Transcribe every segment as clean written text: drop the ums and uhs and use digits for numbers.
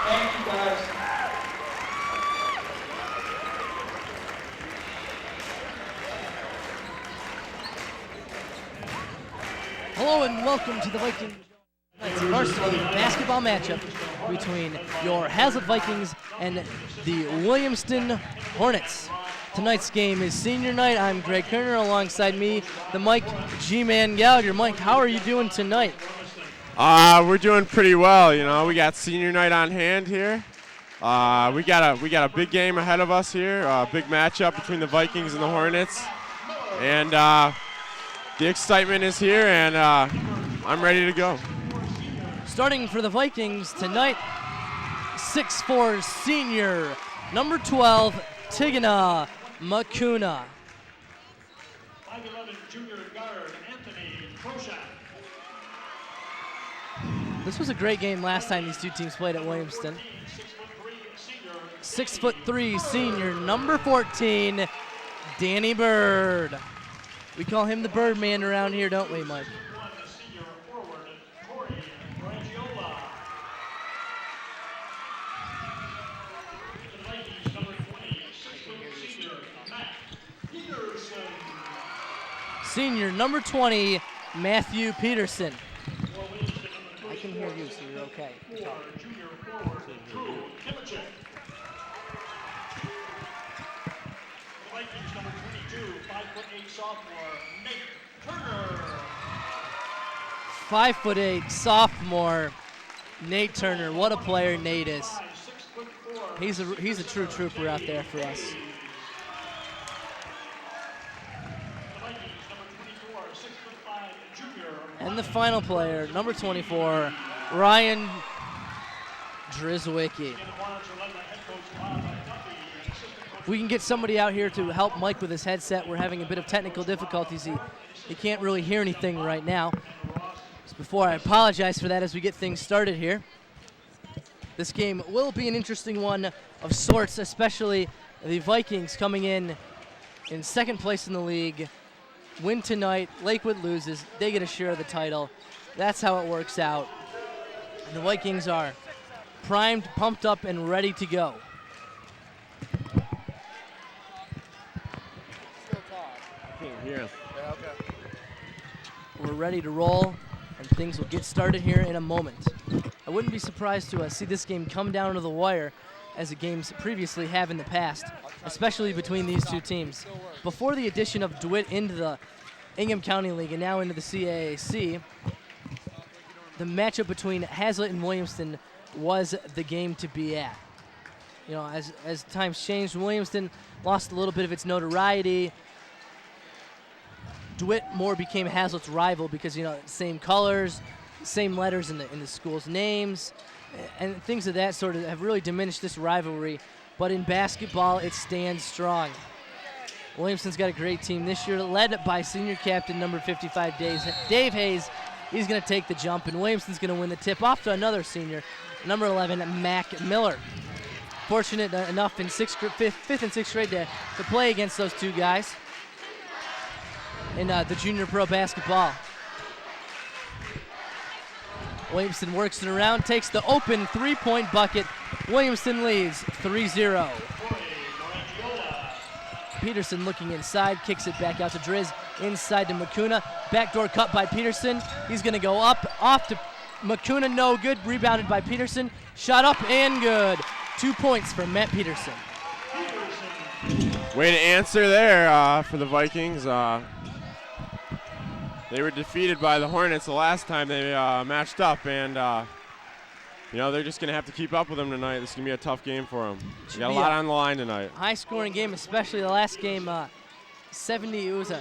Thank you, guys. Hello and welcome to the Vikings Varsity basketball matchup between your Hazlet Vikings and the Williamston Hornets. Tonight's game is senior night. I'm Greg Kerner, alongside me, the Mike G-Man Gallagher. Mike, how are you doing tonight? We're doing pretty well. You know, we got senior night on hand here. We got a big game ahead of us here. A big matchup between the Vikings and the Hornets, and the excitement is here, and I'm ready to go. Starting for the Vikings tonight, 6'4" senior, number 12, Tigana Makuna. 5'11" junior guard, Anthony Kroshak. This was a great game last time these two teams played at Williamston. 6'3" senior, number 14, Danny Bird. We call him the Birdman around here, don't we, Mike? Senior forward, Corey Brangiola. The Vikings, number 20, 6'4" senior, Matt Peterson. Senior, number 20, Matthew Peterson. I can hear you, so you're okay. Junior forward, Drew Kimachek. The Vikings, number 22, 5'8" sophomore, Nate Turner. 5'8" sophomore, Nate Turner. What a player Nate is. 6'4". He's a true trooper out there for us. The Vikings, number 24, 6'5" junior. And the final player, number 24, Ryan Drizwicki. If we can get somebody out here to help Mike with his headset, we're having a bit of technical difficulties. He can't really hear anything right now. Just before I apologize for that as we get things started here. This game will be an interesting one of sorts, especially the Vikings coming in second place in the league. Win tonight, Lakewood loses, they get a share of the title. That's how it works out. And the Vikings are primed, pumped up, and ready to go. Here. We're ready to roll, and things will get started here in a moment. I wouldn't be surprised to see this game come down to the wire, as the games previously have in the past, especially between these two teams. Before the addition of DeWitt into the Ingham County League and now into the CAAC, the matchup between Hazlet and Williamston was the game to be at. You know, as times changed, Williamston lost a little bit of its notoriety. DeWitt more became Hazlet's rival because, you know, same colors, same letters in the school's names, and things of that sort of have really diminished this rivalry. But in basketball, it stands strong. Williamston's got a great team this year, led by senior captain number 55, Dave Hayes. He's going to take the jump, and Williamston's going to win the tip off to another senior, number 11, Mac Miller. Fortunate enough in fifth and sixth grade to play against those two guys in the junior pro basketball. Williamston works it around, takes the open three-point bucket. Williamston leads 3-0. Peterson looking inside, kicks it back out to Driz, inside to Makuna. Backdoor cut by Peterson. He's going to go up, off to Makuna, no good. Rebounded by Peterson. Shot up and good. 2 points for Matt Peterson. Way to answer there for the Vikings. They were defeated by the Hornets the last time they matched up, and you know, they're just going to have to keep up with them tonight. This is going to be a tough game for them. They got a lot on the line tonight. High-scoring game, especially the last game. 70. It was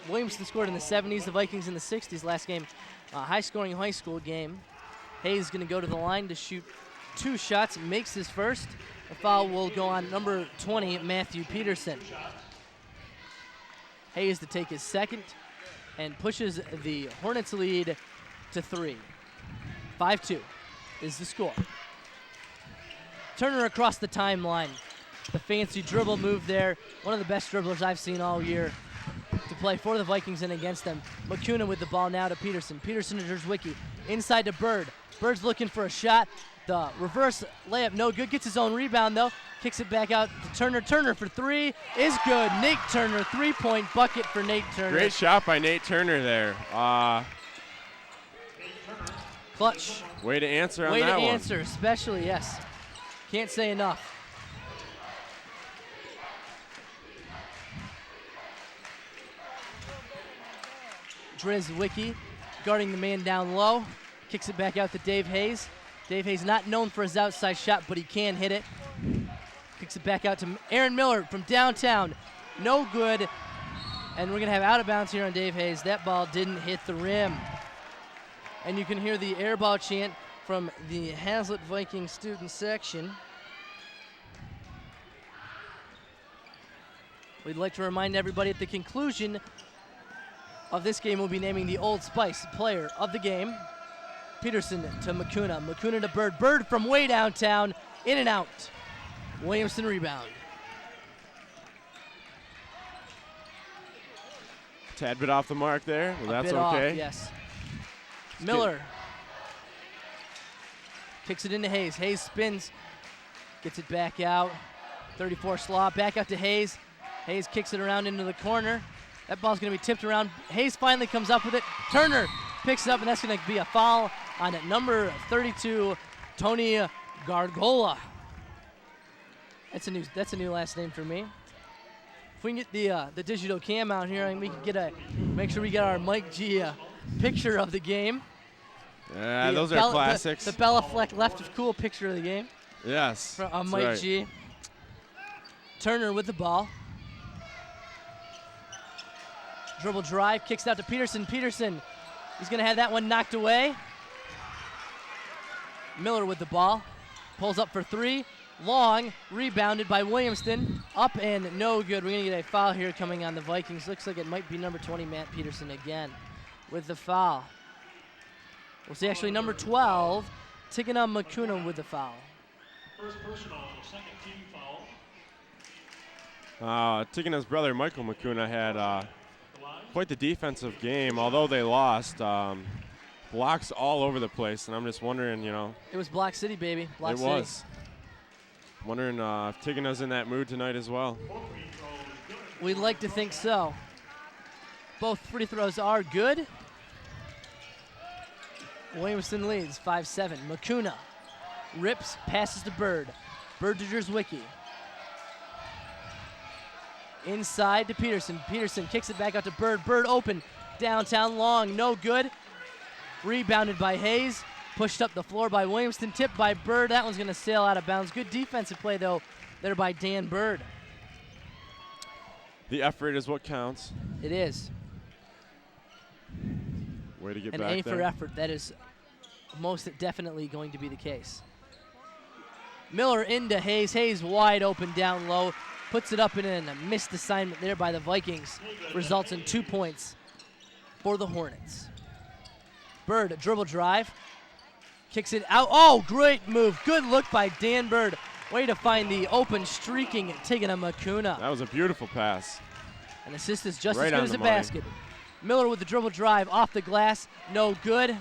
Williamston scored in the 70s, the Vikings in the 60s last game. High-scoring high school game. Hayes going to go to the line to shoot 2 shots, makes his first. The foul will go on number 20, Matthew Peterson. Hayes to take his second and pushes the Hornets lead to 3. 5-2 is the score. Turner across the timeline. The fancy dribble move there. One of the best dribblers I've seen all year to play for the Vikings and against them. Makuna with the ball now to Peterson. Peterson to Drzwicki. Inside to Bird. Bird's looking for a shot. the reverse layup, no good. Gets his own rebound, though. Kicks it back out to Turner. Turner for three is good. Nate Turner, three-point bucket for Nate Turner. Great shot by Nate Turner there. Clutch. Way to answer on Way that to one. answer, especially, yes. Can't say enough. Driz Wiki guarding the man down low. Kicks it back out to Dave Hayes. Dave Hayes not known for his outside shot, but he can hit it. Kicks it back out to Aaron Miller from downtown. No good. And we're going to have out of bounds here on Dave Hayes. That ball didn't hit the rim. And you can hear the air ball chant from the Hazlitt Viking student section. We'd like to remind everybody at the conclusion of this game, we'll be naming the Old Spice player of the game. Peterson to McCuna. McCuna to Bird. Bird from way downtown. In and out. Williamston rebound. Tad bit off the mark there. Well, that's okay. Off, yes. Miller kicks it into Hayes. Hayes spins. Gets it back out. 34 Slaw. Back out to Hayes. Hayes kicks it around into the corner. That ball's going to be tipped around. Hayes finally comes up with it. Turner picks it up, and that's going to be a foul on number 32, Tony Gargola. That's a new last name for me. If we can get the digital cam out here, and we can make sure we get our Mike G picture of the game. Yeah, those are classics. The Bella Fleck left of cool picture of the game. Yes. From Mike right. G. Turner with the ball. Dribble drive, kicks out to Peterson. Peterson, he's going to have that one knocked away. Miller with the ball. Pulls up for three. Long, rebounded by Williamston. Up and no good. We're going to get a foul here coming on the Vikings. Looks like it might be number 20, Matt Peterson again with the foul. We'll see actually number 12, Tigana McCuna with the foul. First personal, second team foul. Tigana's brother, Michael McCuna, had quite the defensive game. Although they lost, blocks all over the place, and I'm just wondering, It was Block City, baby. Block City. It was. Wondering if Tigana's in that mood tonight as well. We'd like to think so. Both free throws are good. Williamston leads 5-7. McCuna rips, passes to Bird. Bird to Drzwicki. Inside to Peterson. Peterson kicks it back out to Bird. Bird open. Downtown long. No good. Rebounded by Hayes. Pushed up the floor by Williamston. Tipped by Bird. That one's going to sail out of bounds. Good defensive play, though, there by Dan Bird. The effort is what counts. It is. Way to get And back A there. for effort. That is most definitely going to be the case. Miller into Hayes. Hayes wide open down low. Puts it up in a missed assignment there by the Vikings. Results in 2 points for the Hornets. Bird, a dribble drive. Kicks it out. Oh, great move. Good look by Dan Bird. Way to find the open, streaking Tigana McCuna. That was a beautiful pass. An assist is just Right as good on as the a money. basket. Miller with the dribble drive off the glass. No good.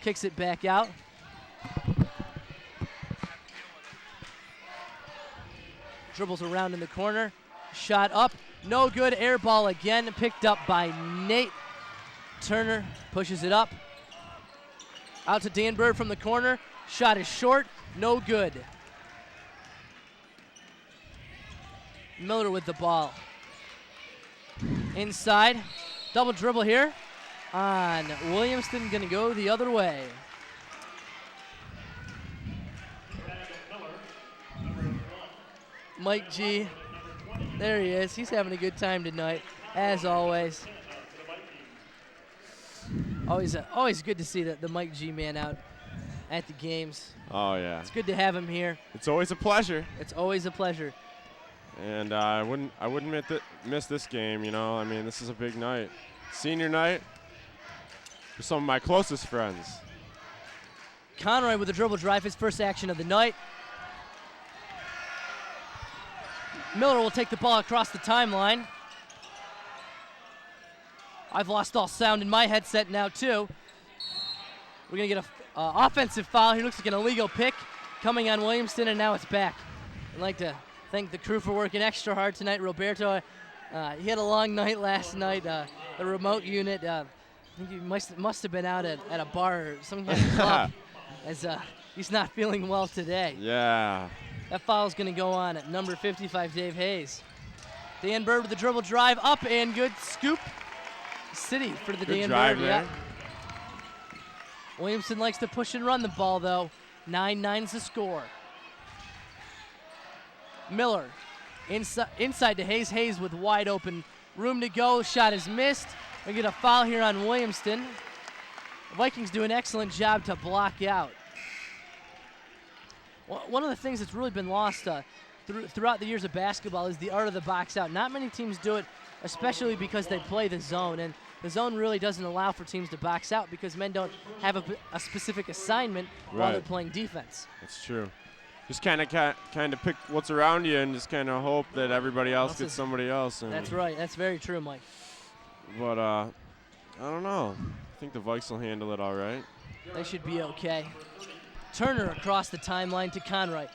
Kicks it back out. Dribbles around in the corner. Shot up. No good. Air ball again. Picked up by Nate Turner. Pushes it up. Out to Dan Bird from the corner. Shot is short. No good. Miller with the ball. Inside. Double dribble here on Williamston. Going to go the other way. Mike G. There he is. He's having a good time tonight, as always. Always good to see the Mike G man out at the games. Oh, yeah. It's good to have him here. It's always a pleasure. It's always a pleasure. And I wouldn't miss this game, I mean, this is a big night. Senior night for some of my closest friends. Conroy with the dribble drive, his first action of the night. Miller will take the ball across the timeline. I've lost all sound in my headset now, too. We're going to get offensive foul. He looks like an illegal pick coming on Williamston, and now it's back. I'd like to thank the crew for working extra hard tonight. Roberto, he had a long night last night. The remote unit, I think he must have been out at a bar or some kind of club, as he's not feeling well today. Yeah. That foul's going to go on at number 55, Dave Hayes. Dan Bird with the dribble drive up and good scoop. City for the Good Dan drive Bird. there. Yeah. Williamston likes to push and run the ball, though. 9-9's the score. Miller inside to Hayes. Hayes with wide open room to go. Shot is missed. We get a foul here on Williamston. The Vikings do an excellent job to block out. One of the things that's really been lost throughout the years of basketball is the art of the box out. Not many teams do it, especially because they play the zone. And the zone really doesn't allow for teams to box out because men don't have a specific assignment while they're playing defense. That's true. Just kind of pick what's around you and just kind of hope that everybody else gets somebody else. That's right. That's very true, Mike. But I don't know. I think the Vikes will handle it all right. They should be okay. Turner across the timeline to Conroy.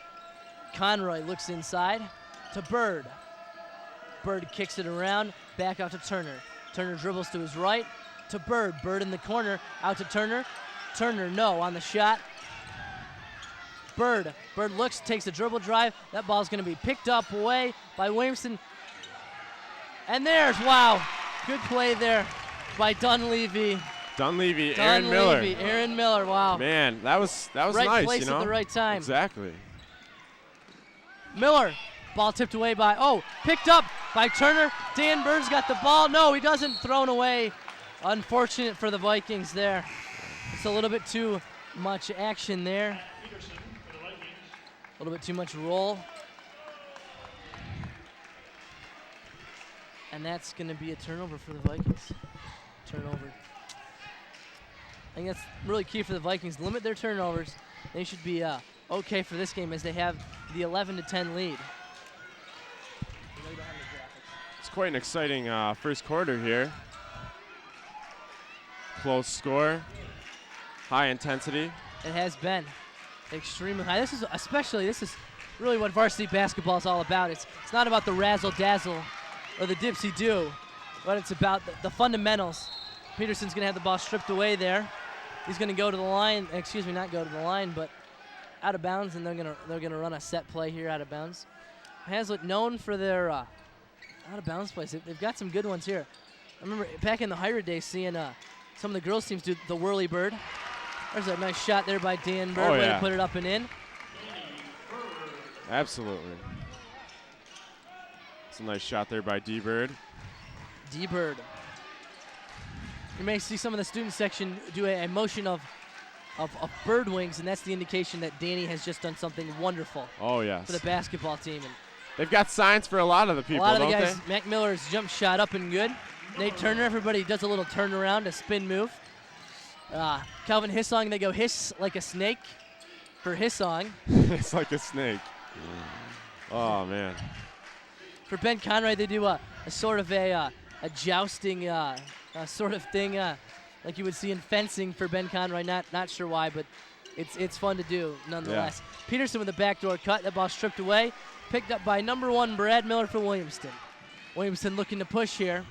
Conroy looks inside to Bird. Bird kicks it around, back out to Turner. Turner dribbles to his right to Bird. Bird in the corner, out to Turner. Turner, no, on the shot. Bird looks, takes a dribble drive. That ball's going to be picked up away by Williamston. And there's, wow, good play there by Dunleavy. Aaron Miller. Aaron Miller, wow. Man, that was right nice, place you know? at the right time. Exactly. Miller, ball tipped away picked up by Turner. Dan Bird's got the ball. No, he doesn't. Thrown away. Unfortunate for the Vikings there. It's a little bit too much action there. A little bit too much roll. And that's going to be a turnover for the Vikings. Turnover. I think that's really key for the Vikings. Limit their turnovers. They should be okay for this game as they have the 11-10 lead. It's quite an exciting first quarter here. Close score, high intensity. It has been extremely high. This is really what varsity basketball is all about. It's not about the razzle-dazzle or the dipsy-do, but it's about the fundamentals. Peterson's going to have the ball stripped away there. He's going to go to the line. Excuse me, not go to the line, but out of bounds, and they're going to run a set play here out of bounds. Hazlitt known for their out of bounds plays. They've got some good ones here. I remember back in the Hyrule days seeing some of the girls teams do the whirly bird. There's a nice shot there by Dan Bird. Way to put it up and in. Absolutely. It's a nice shot there by D-Bird. D-Bird. You may see some of the student section do a motion of bird wings, and that's the indication that Danny has just done something wonderful. Oh, yes. For the basketball team. And they've got signs for a lot of the people, don't they? A lot of the guys, Mac Miller's jump shot up and good. Nate Turner, everybody does a little turnaround, a spin move. Calvin Hissong, they go hiss like a snake for Hissong. It's like a snake. Oh, man. For Ben Conroy, they do a sort of a jousting sort of thing like you would see in fencing for Ben Conroy. Not sure why, but it's fun to do nonetheless. Yeah. Peterson with the backdoor cut. That ball stripped away. Picked up by number 1, Brad Miller for Williamston. Williamston looking to push here.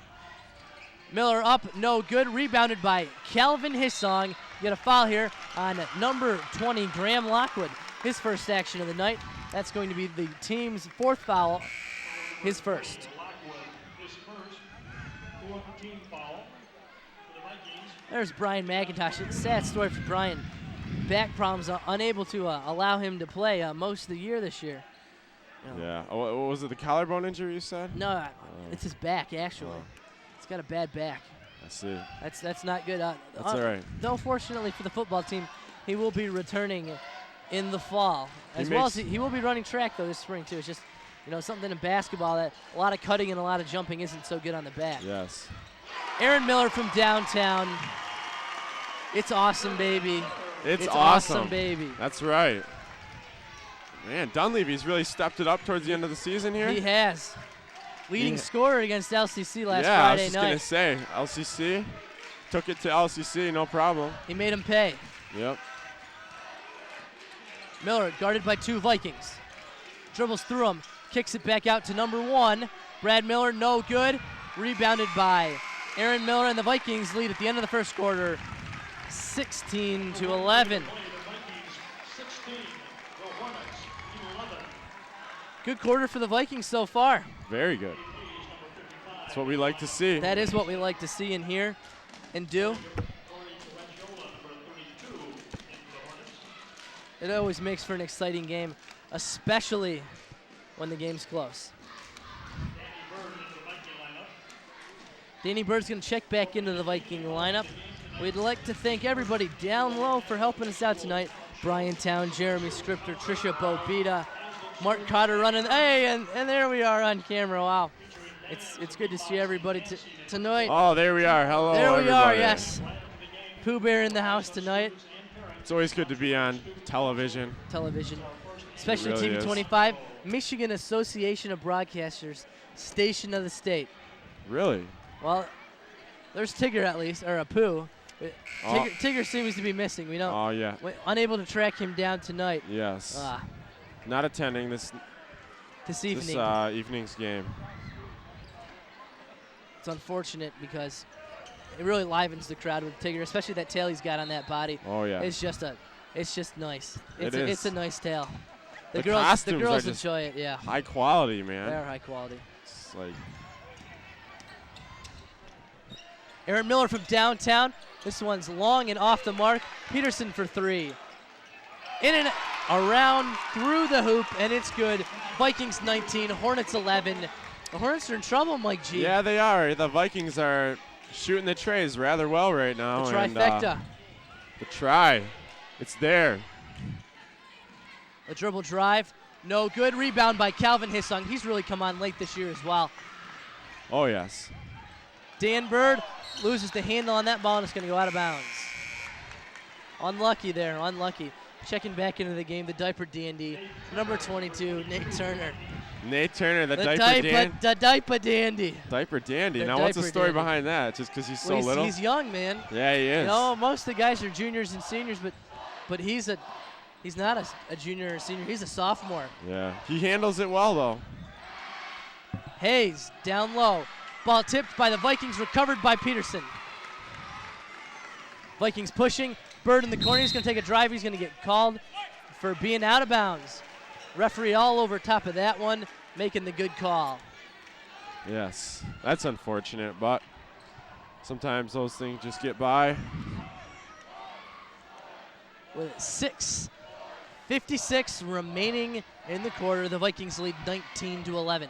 Miller up, no good. Rebounded by Calvin Hissong. You get a foul here on number 20, Graham Lockwood. His first action of the night. That's going to be the team's 4th foul, his first. There's Brian McIntosh. It's a sad story for Brian. Back problems, unable to allow him to play most of the year this year. You know. Yeah. Oh, was it the collarbone injury you said? No, it's his back, actually. He's got a bad back. I see. That's not good. That's all right. Though, fortunately for the football team, he will be returning in the fall. As well as he will be running track, though, this spring, too. It's just, something in basketball that a lot of cutting and a lot of jumping isn't so good on the back. Yes. Aaron Miller from downtown. It's awesome, baby. It's awesome, baby. That's right. Man, Dunleavy's really stepped it up towards the end of the season here. He has. Leading scorer against LCC last Friday night. Yeah, I was just going to say, LCC took it to LCC, no problem. He made him pay. Yep. Miller guarded by 2 Vikings. Dribbles through him, kicks it back out to number 1. Brad Miller, no good. Rebounded by Aaron Miller, and the Vikings lead at the end of the first quarter, 16-11. Good quarter for the Vikings so far. Very good. That's what we like to see. That is what we like to see and hear and do. It always makes for an exciting game, especially when the game's close. Danny Bird's going to check back into the Viking lineup. We'd like to thank everybody down low for helping us out tonight. Brian Town, Jeremy Scripter, Trisha Bobita, Mark Cotter running. Hey, and there we are on camera. Wow. It's good to see everybody tonight. Oh, there we are. Hello, there we everybody. are, yes. Pooh Bear in the house tonight. It's always good to be on television. Especially It really TV is. 25, Michigan Association of Broadcasters, station of the state. Really? Well, there's Tigger at least, or a Pooh. Tigger seems to be missing. We don't. Oh, yeah. Unable to track him down tonight. Yes. Ah, Not attending this evening. evening's game. It's unfortunate because it really livens the crowd with Tigger, especially that tail he's got on that body. Oh, yeah. It's just nice. It is. It's a nice tail. The costumes girls are just enjoy it. Yeah. high quality, man. They are high quality. It's like Aaron Miller from downtown. This one's long and off the mark. Peterson for 3. In and around through the hoop, and it's good. Vikings 19, Hornets 11. The Hornets are in trouble, Mike G. Yeah, they are. The Vikings are shooting the trays rather well right now. The trifecta. And, the try. It's there. A dribble drive. No good. Rebound by Calvin Hissong. He's really come on late this year as well. Oh, yes. Dan Bird loses the handle on that ball, and it's going to go out of bounds. Unlucky there, unlucky. Checking back into the game, the diaper dandy, number 22, Nate Turner. Nate Turner, the diaper dandy. The diaper dandy. Diaper dandy. The Now, what's the diaper story dandy. behind that? Just because he's so Well, little? he's young, man. Yeah, he is. You know, most of the guys are juniors and seniors, but he's not a junior or senior. He's a sophomore. Yeah. He handles it well, though. Hayes down low. Ball tipped by the Vikings, recovered by Peterson. Vikings pushing. Bird in the corner. He's going to take a drive. He's going to get called for being out of bounds. Referee all over top of that one, making the good call. Yes. That's unfortunate, but sometimes those things just get by. With 6:56 remaining in the quarter, the Vikings lead 19-11.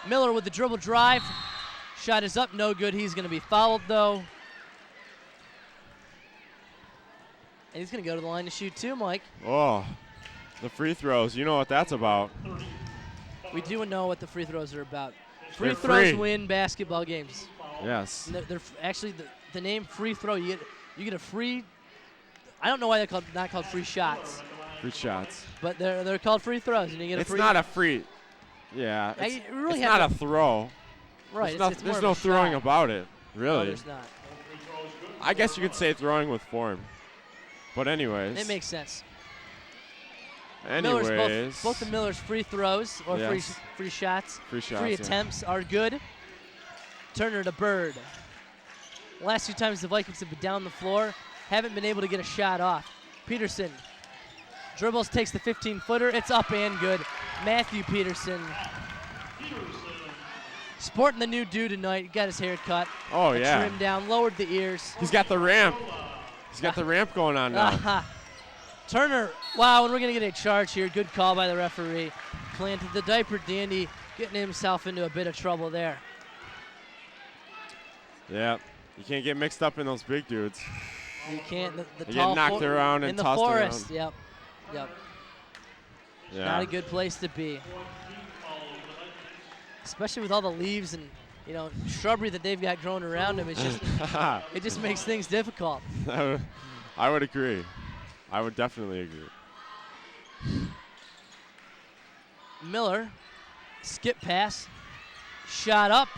Miller with the dribble drive. Shot is up, no good. He's going to be fouled, though. And he's going to go to the line to shoot, too, Mike. Oh, the free throws. You know what that's about. We do know what the free throws are about. Free They're throws free. win basketball games. Yes. And they're actually the name free throw. You get a free. I don't know why they're not called free shots, Free shots. but they're called free throws, and you get a It's free. not a free. Yeah. Yeah, It's, you really it's have not to- a throw. right. There's, It's more there's of no a throwing shot. about it, No, really. there's not. I guess you could say throwing with form. But anyways. It makes sense. Anyways. Millers, both the Millers' free throws or Yes. free shots, Free shots, free yeah. attempts are good. Turner to Bird. Last 2 times the Vikings have been down the floor, haven't been able to get a shot off. Peterson dribbles, takes the 15-footer. It's up and good. Matthew Peterson. Sporting the new dude tonight. Got his hair cut. Oh, yeah. Trimmed down, lowered the ears. He's got the ramp. He's got the ramp going on now. Turner, wow, and we're going to get a charge here. Good call by the referee. Planted the diaper dandy, getting himself into a bit of trouble there. Yeah. You can't get mixed up in those big dudes. You can't. The You tall get knocked around and in the tossed forest. around. Yep. Yeah. Not a good place to be. Especially with all the leaves and shrubbery that they've got growing around them. It's just it just makes things difficult. I would agree. I would definitely agree. Miller, skip pass, shot up,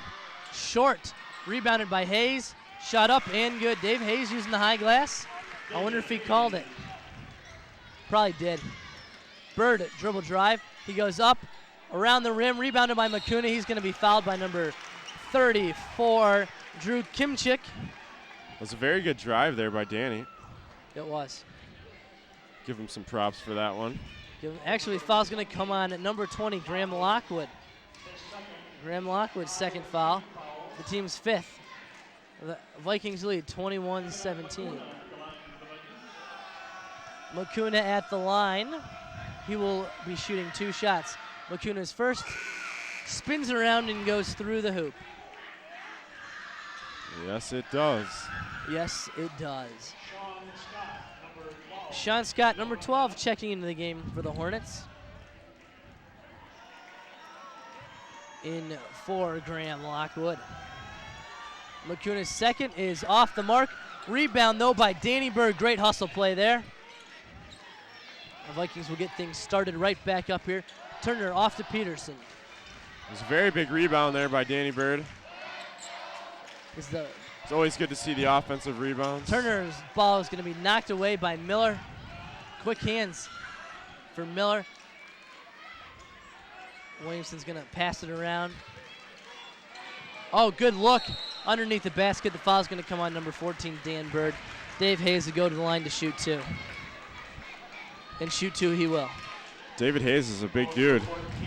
short, rebounded by Hayes, shot up and good. Dave Hayes using the high glass. I wonder if he called it. Probably did. Bird, dribble drive. He goes up, around the rim, rebounded by Makuna. He's going to be fouled by number 34, Drew Kimchik. It was a very good drive there by Danny. It was. Give him some props for that one. Actually, foul's going to come on at number 20, Graham Lockwood. Graham Lockwood's second foul. The team's fifth. The Vikings lead 21-17. Makuna at the line. He will be shooting 2 shots. Makuna's first, spins around and goes through the hoop. Yes, it does. Yes, it does. Sean Scott, number 12, checking into the game for the Hornets. In for Graham Lockwood. Makuna's second is off the mark. Rebound, though, by Danny Bird. Great hustle play there. The Vikings will get things started right back up here. Turner off to Peterson. It was a very big rebound there by Danny Bird. It's always good to see the offensive rebounds. Turner's ball is going to be knocked away by Miller. Quick hands for Miller. Williamston's going to pass it around. Oh, good look underneath the basket. The foul's going to come on number 14, Dan Bird. Dave Hayes will go to the line to shoot 2. And shoot 2 he will. David Hayes is a big dude.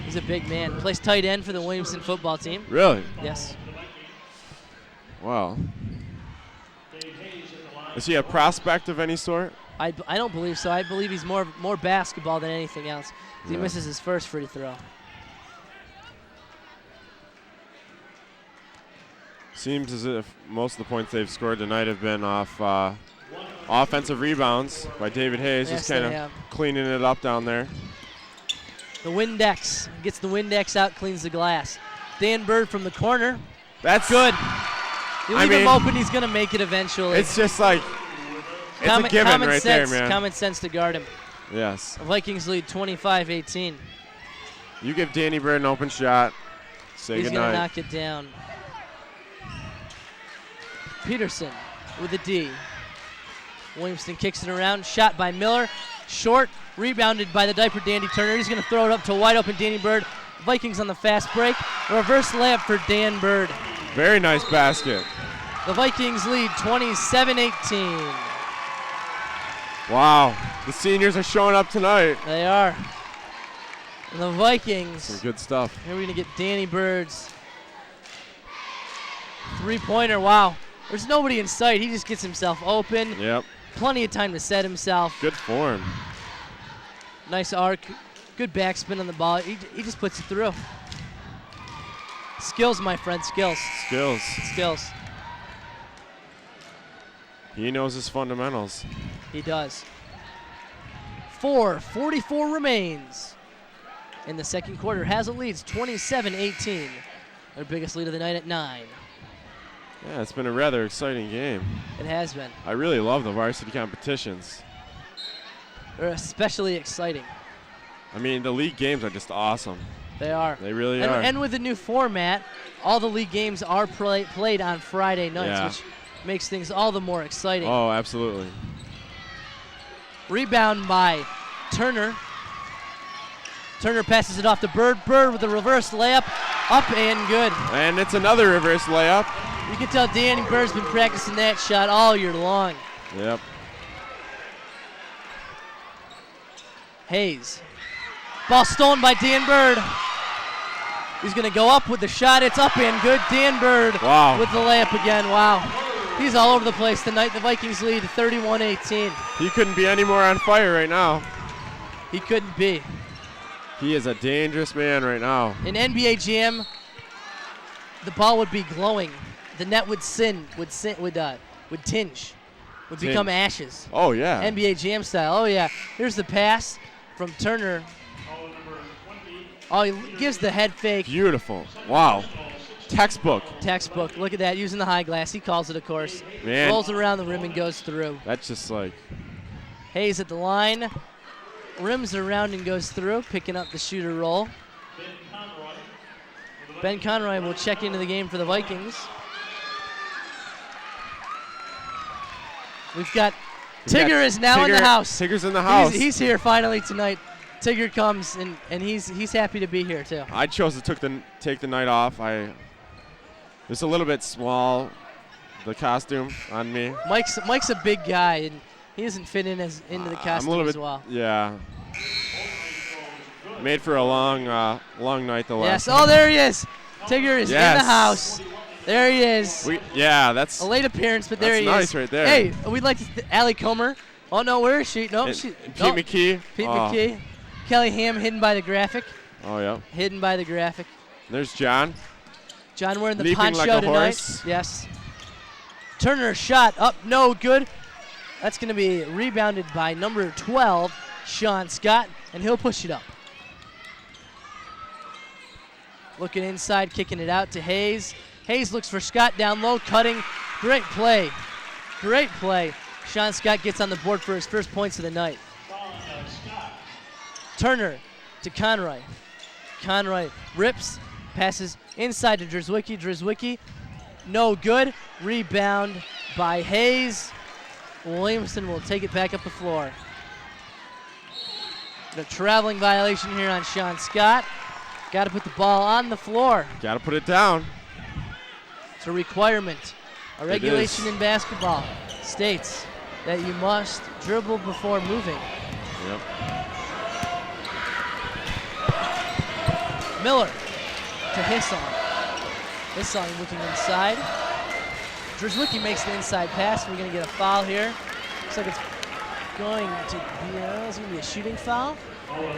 He's a big man. Plays tight end for the Williamston football team. Really? Yes. Wow. Is he a prospect of any sort? I don't believe so. I believe he's more basketball than anything else. He misses his first free throw. Seems as if most of the points they've scored tonight have been off offensive rebounds by David Hayes, Yes, just kind of cleaning it up down there. The Windex gets the Windex out, cleans the glass. Dan Bird from the corner. That's good. You leave him open, he's going to make it eventually. It's just like, it's a given right there, man. Common sense to guard him. Yes. The Vikings lead 25-18. You give Danny Bird an open shot, say He's goodnight. going to knock it down. Peterson with a D. Williamston kicks it around. Shot by Miller. Short. Rebounded by the diaper Dandy Turner. He's going to throw it up to a wide open Danny Bird. Vikings on the fast break. Reverse layup for Dan Bird. Very nice basket. The Vikings lead 27-18. Wow. The seniors are showing up tonight. They are. And the Vikings. Some good stuff. Here we're going to get Danny Bird's three-pointer. Wow. There's nobody in sight. He just gets himself open. Yep. Plenty of time to set himself. Good form. Nice arc. Good backspin on the ball. He just puts it through. Skills, my friend. Skills. Skills. Skills. He knows his fundamentals. He does. 4:44 remains in the second quarter. Hazel leads 27-18. Their biggest lead of the night at 9. Yeah, it's been a rather exciting game. It has been. I really love the varsity competitions. They're especially exciting. I mean, the league games are just awesome. They are. They really are. And with the new format, all the league games are played on Friday nights, which makes things all the more exciting. Oh, absolutely. Rebound by Turner. Turner passes it off to Bird. Bird with a reverse layup. Up and good. And it's another reverse layup. You can tell Danny Bird's been practicing that shot all year long. Yep. Hayes. Ball stolen by Dan Bird. He's going to go up with the shot. It's up and good. Dan Bird with the layup again. Wow. He's all over the place tonight. The Vikings lead 31-18. He couldn't be any more on fire right now. He couldn't be. He is a dangerous man right now. In NBA Jam, the ball would be glowing. The net would tinge, would become ashes. Oh, yeah. NBA Jam style. Oh, yeah. Here's the pass from Turner. Oh, he gives the head fake. Beautiful. Wow. Textbook. Textbook. Look at that, using the high glass. He calls it, of course. Man. Rolls around the rim and goes through. That's just like. Hayes at the line. Rims around and goes through, picking up the shooter roll. Ben Conroy will check into the game for the Vikings. We've got Tigger is now in the house. Tigger's in the house. He's here finally tonight. Tigger comes, and he's happy to be here, too. I chose to take the night off. It's a little bit small, the costume on me. Mike's a big guy, and he doesn't fit in into the costume I'm a little bit, as well. Yeah. Made for a long night the last. Yes. Oh, there he is. Tigger is in the Yes. house. There he is. That's A late appearance, but there he nice is. right there. Hey, we'd like to Allie Comer. Oh, no, where is she? No, and she. Pete no. McKee. Pete Oh. McKee. Kelly Ham hidden by the graphic. Oh yeah. Hidden by the graphic. There's John. John wearing the Leaping poncho like a tonight. horse. Yes. Turner shot up, no good. That's going to be rebounded by number 12, Sean Scott, and he'll push it up. Looking inside, kicking it out to Hayes. Hayes looks for Scott down low, cutting. Great play. Great play. Sean Scott gets on the board for his first points of the night. Turner to Conroy. Conroy rips, passes inside to Drzwicki. Drzwicki, no good. Rebound by Hayes. Williamston will take it back up the floor. The traveling violation here on Sean Scott. Got to put the ball on the floor. Got to put it down. It's a requirement. A regulation in basketball states that you must dribble before moving. Yep. Miller to Hissong. Hissong looking inside. Drzwicki makes the inside pass. We're going to get a foul here. Looks like it's going to be a shooting foul.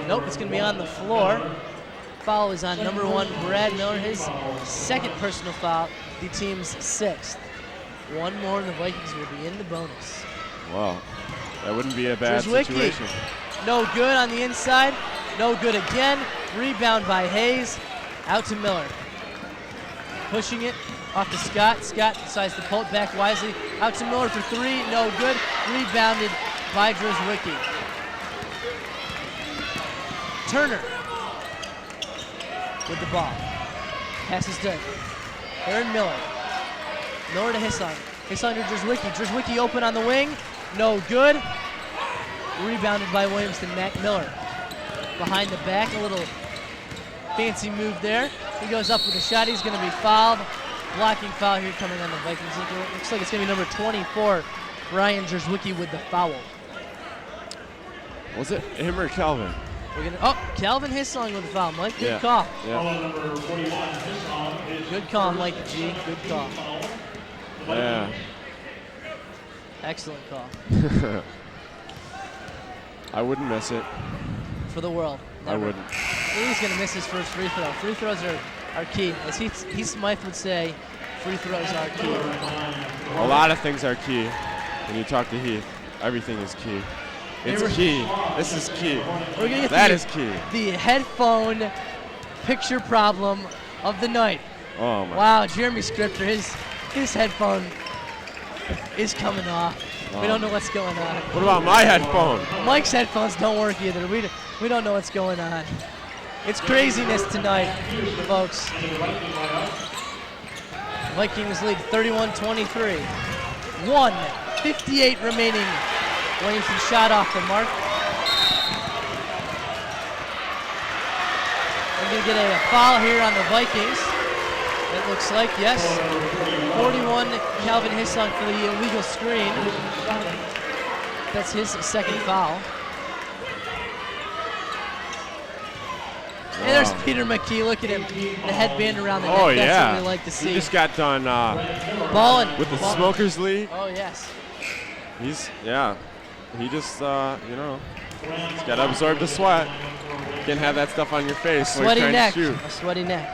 Nope, it's going to be on the floor. Foul is on number 1, Brad Miller, his second personal foul, the team's 6th. One more and the Vikings will be in the bonus. Wow, that wouldn't be a bad Drzwicki, situation. no good on the inside. No good again. Rebound by Hayes. Out to Miller. Pushing it off to Scott. Scott decides to pull it back wisely. Out to Miller for 3. No good. Rebounded by Drzwicki. Turner with the ball. Passes to Aaron Miller. Miller to Hissong. Hissong to Drzwicki. Drzwicki open on the wing. No good. Rebounded by Williamston. Mac Miller. Behind the back, a little fancy move there. He goes up with a shot. He's going to be fouled. Blocking foul here coming on the Vikings. Looks like it's going to be number 24, Ryan Drzwicki with the foul. Was it him or Calvin? Calvin Hissong with the foul. Mike, good Yeah. call. Yeah. Good call, Mike G. Good call. Yeah. Excellent call. I wouldn't miss it. For the world. I wouldn't. He's going to miss his first free throw. Free throws are key. As Heath Smythe would say, free throws are key. A lot of things are key. When you talk to Heath, everything is key. It's key. This is key. We're gonna get That is key. The headphone picture problem of the night. Oh my. Wow, Jeremy Scripter, his headphone is coming off. We don't know what's going on. What about my headphone? Mike's headphones don't work either. We don't know what's going on. It's craziness tonight, folks. Vikings lead 31-23. 1:58 remaining. Williamson shot off the mark. We're going to get a foul here on the Vikings. It looks like, yes. 41, Calvin Hissong for the illegal screen. That's his second foul. And there's Peter McKee. Look at him. The headband around the neck. Oh, That's yeah. what we like to see. He just got done Balling. with the Smokers League. Oh, yes. He just, he's got to absorb the sweat. You can't have that stuff on your face when you're trying neck. to shoot. A sweaty neck.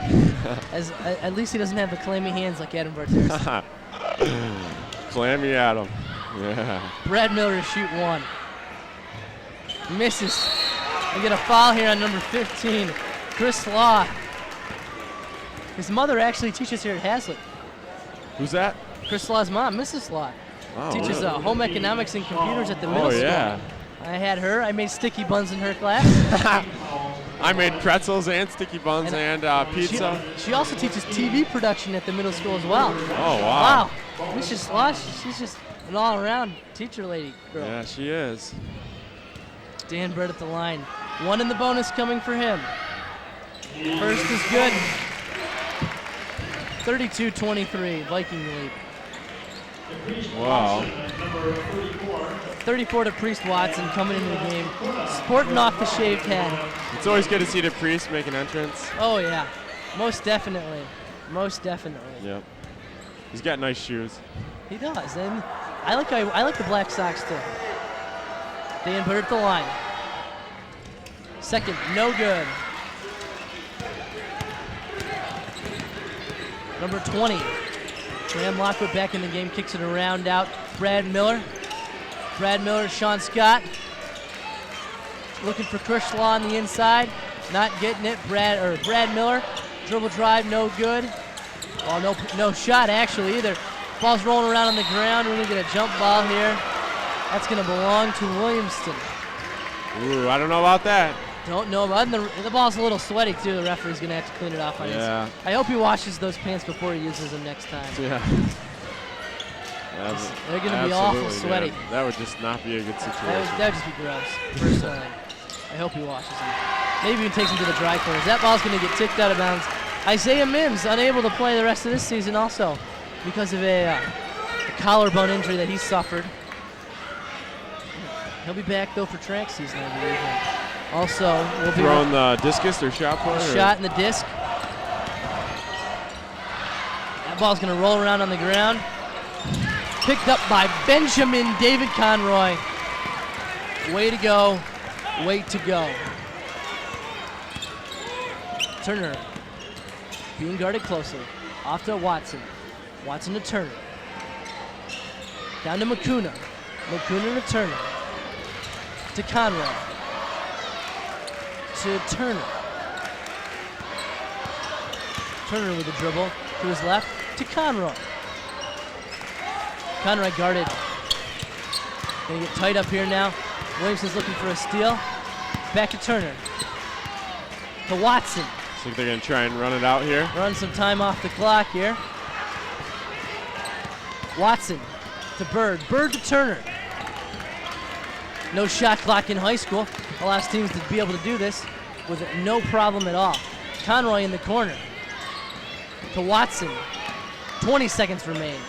At least he doesn't have the clammy hands like Adam Barteris. Clammy Adam. Yeah. Brad Miller to shoot 1. Misses. We get a foul here on number 15, Chris Law. His mother actually teaches here at Hazlitt. Who's that? Chris Law's mom, Mrs. Law. Oh, Teaches really? home economics and computers at the middle Oh, school. yeah. I had her. I made sticky buns in her class. I made pretzels and sticky buns and pizza. She also teaches TV production at the middle school as well. Oh, wow. Mrs. Law, she's just an all-around teacher lady girl. Yeah, she is. Dan Bird at the line. One in the bonus coming for him. First is good. 32-23, Viking lead. Wow. 34 to Priest Watson coming into the game, sporting off the shaved head. It's always good to see the Priest make an entrance. Oh yeah, most definitely, most definitely. Yep. He's got nice shoes. He does, and I like the black socks too. Dan put it at the line. Second, no good. Number 20, Graham Lockwood back in the game, kicks it around out. Brad Miller, Sean Scott, looking for Chris Law on the inside, not getting it. Brad Miller, dribble drive, no good. Oh, no shot actually either. Ball's rolling around on the ground. We're gonna get a jump ball here. That's gonna belong to Williamston. Ooh, I don't know about that. Don't know about it. The ball's a little sweaty too. The referee's gonna have to clean it off on his. I hope he washes those pants before he uses them next time. Yeah. They're gonna be awful sweaty. Man. That would just not be a good situation. That would just be gross. Personally, I hope he washes them. Maybe even takes them to the dry cleaners. That ball's gonna get ticked out of bounds. Isaiah Mims unable to play the rest of this season also because of a collarbone injury that he suffered. He'll be back though for track season, I believe. Also, we'll be throwing the discus or shot put? Shot in the disc. That ball's gonna roll around on the ground. Picked up by Benjamin David Conroy. Way to go, way to go. Turner being guarded closely. Off to Watson. Watson to Turner. Down to Makuna. Makuna to Turner. To Conroy. To Turner. Turner with a dribble to his left to Conroy. Conroy guarded. Gonna get tight up here now. Williamson's looking for a steal. Back to Turner. To Watson. Think they're gonna try and run it out here. Run some time off the clock here. Watson to Bird. Bird to Turner. No shot clock in high school. Allows teams to be able to do this with no problem at all. Conroy in the corner. To Watson. 20 seconds remain.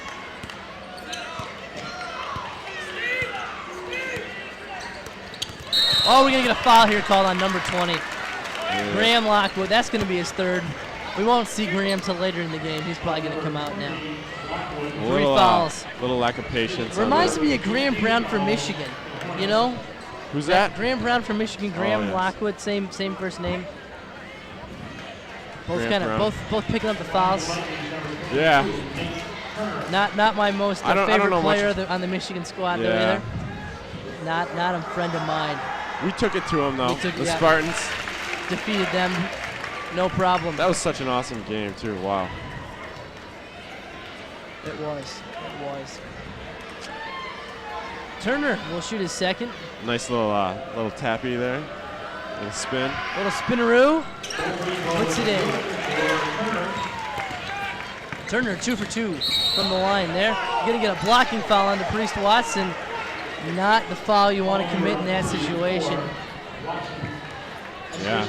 Oh, we're going to get a foul here called on number 20. Yeah. Graham Lockwood. That's going to be his third. We won't see Graham till later in the game. He's probably going to come out now. Three fouls. Little lack of patience. Reminds me of Graham Brown from Michigan. You know? Who's that? Graham Brown from Michigan. Graham Lockwood, same first name. Both picking up the fouls. Yeah. Not my most favorite player on the Michigan squad though either. Not a friend of mine. We took it to them though. The Spartans defeated them, no problem. That was such an awesome game too. Wow. It was. Turner will shoot his second. Nice little tappy there. Little spin. Little spinneroo. Puts it in. Turner 2 for 2 from the line there. You're going to get a blocking foul on the Priest Watson. Not the foul you want to commit in that situation. Yeah.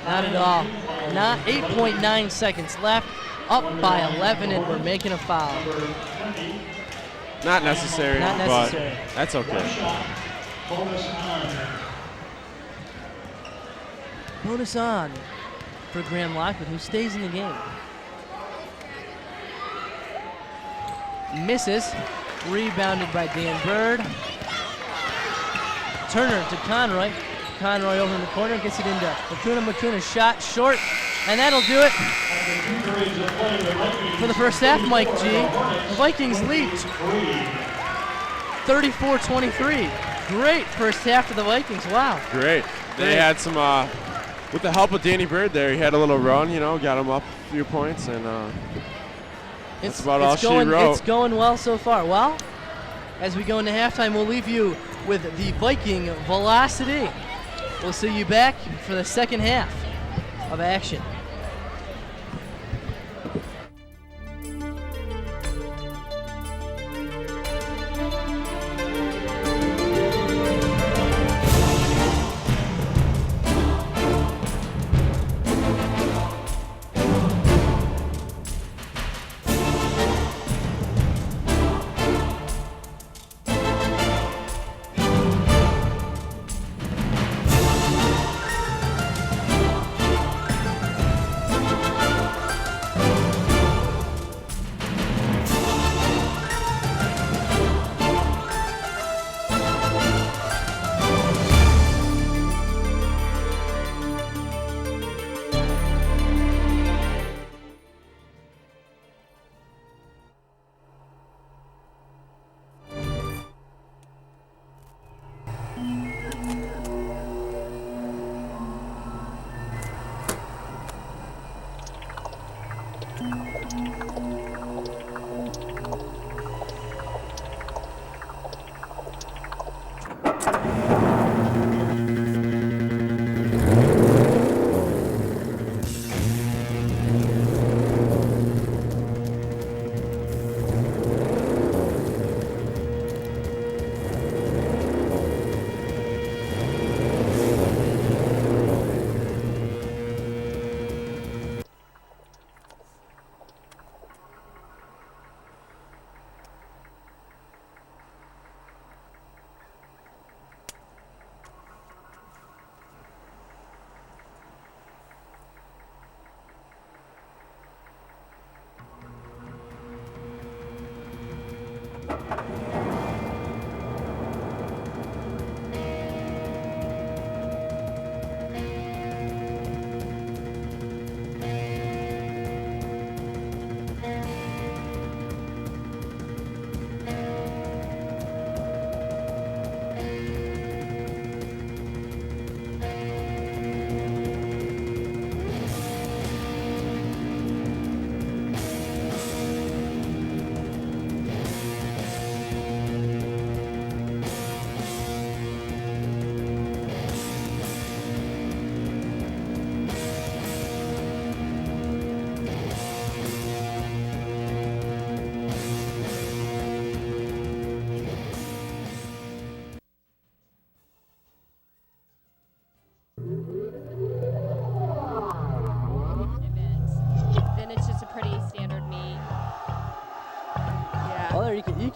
Not at all. Not 8.9 seconds left. Up by 11 and we're making a foul. Not necessary. Not necessary. But that's okay. Bonus on for Graham Lockwood, who stays in the game. Misses. Rebounded by Dan Bird. Turner to Conroy. Conroy over in the corner, gets it into Makuna. Makuna shot short, and that'll do it for the first half, Mike G. The Vikings lead 34-23. Great first half for the Vikings, wow. Great. They had some, with the help of Danny Bird there, he had a little run, got him up a few points, and that's about all she wrote. It's going well so far. Well, as we go into halftime, we'll leave you with the Viking velocity. We'll see you back for the second half of action.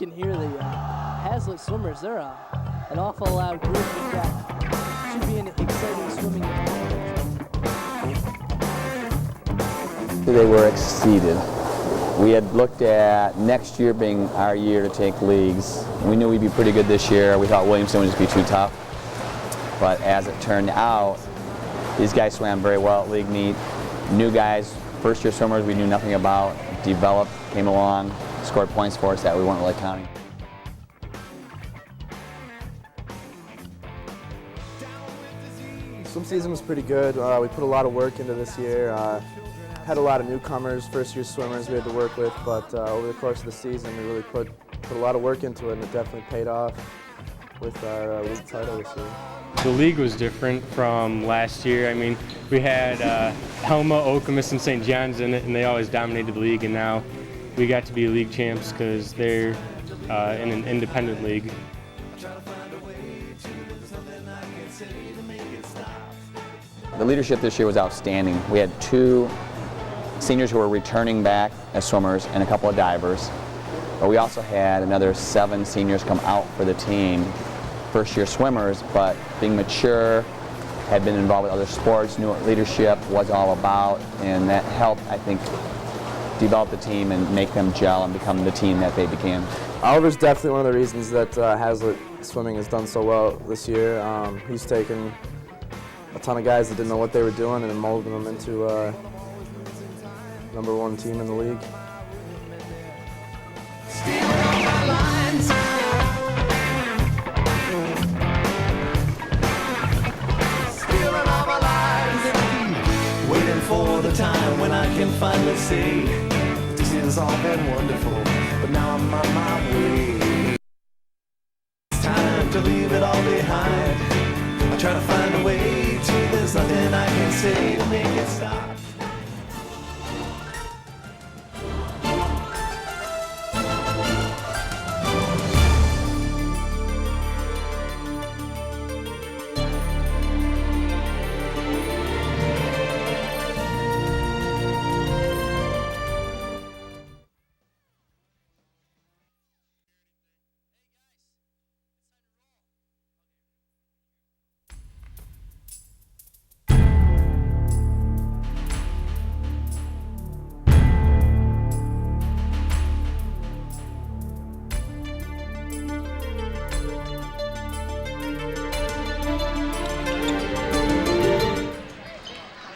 can hear the Hazlitt swimmers. They're an awful loud group. We've got, should be an exciting swimming event. They were exceeded. We had looked at next year being our year to take leagues. We knew we'd be pretty good this year. We thought Williamston would just be too tough. But as it turned out, these guys swam very well at league meet. New guys, first year swimmers we knew nothing about, developed, came along, scored points for us that we weren't really counting. Swim season was pretty good. We put a lot of work into this year. Had a lot of newcomers, first-year swimmers we had to work with, but over the course of the season we really put a lot of work into it, and it definitely paid off with our league title this year. The league was different from last year. I mean, we had Helma, Okemos, and St. John's in it, and they always dominated the league, and now we got to be league champs because they're in an independent league. The leadership this year was outstanding. We had 2 seniors who were returning back as swimmers and a couple of divers. But we also had another 7 seniors come out for the team, first-year swimmers, but being mature, had been involved with other sports, knew what leadership was all about, and that helped, I think, develop the team and make them gel and become the team that they became. Oliver's definitely one of the reasons that Hazlitt swimming has done so well this year. He's taken a ton of guys that didn't know what they were doing and molded them into #1 team in the league. Waiting for the time when I can finally see this has all been wonderful, but now I'm on my way. It's time to leave it all behind. I try to find a way to, there's nothing I can say to make it stop.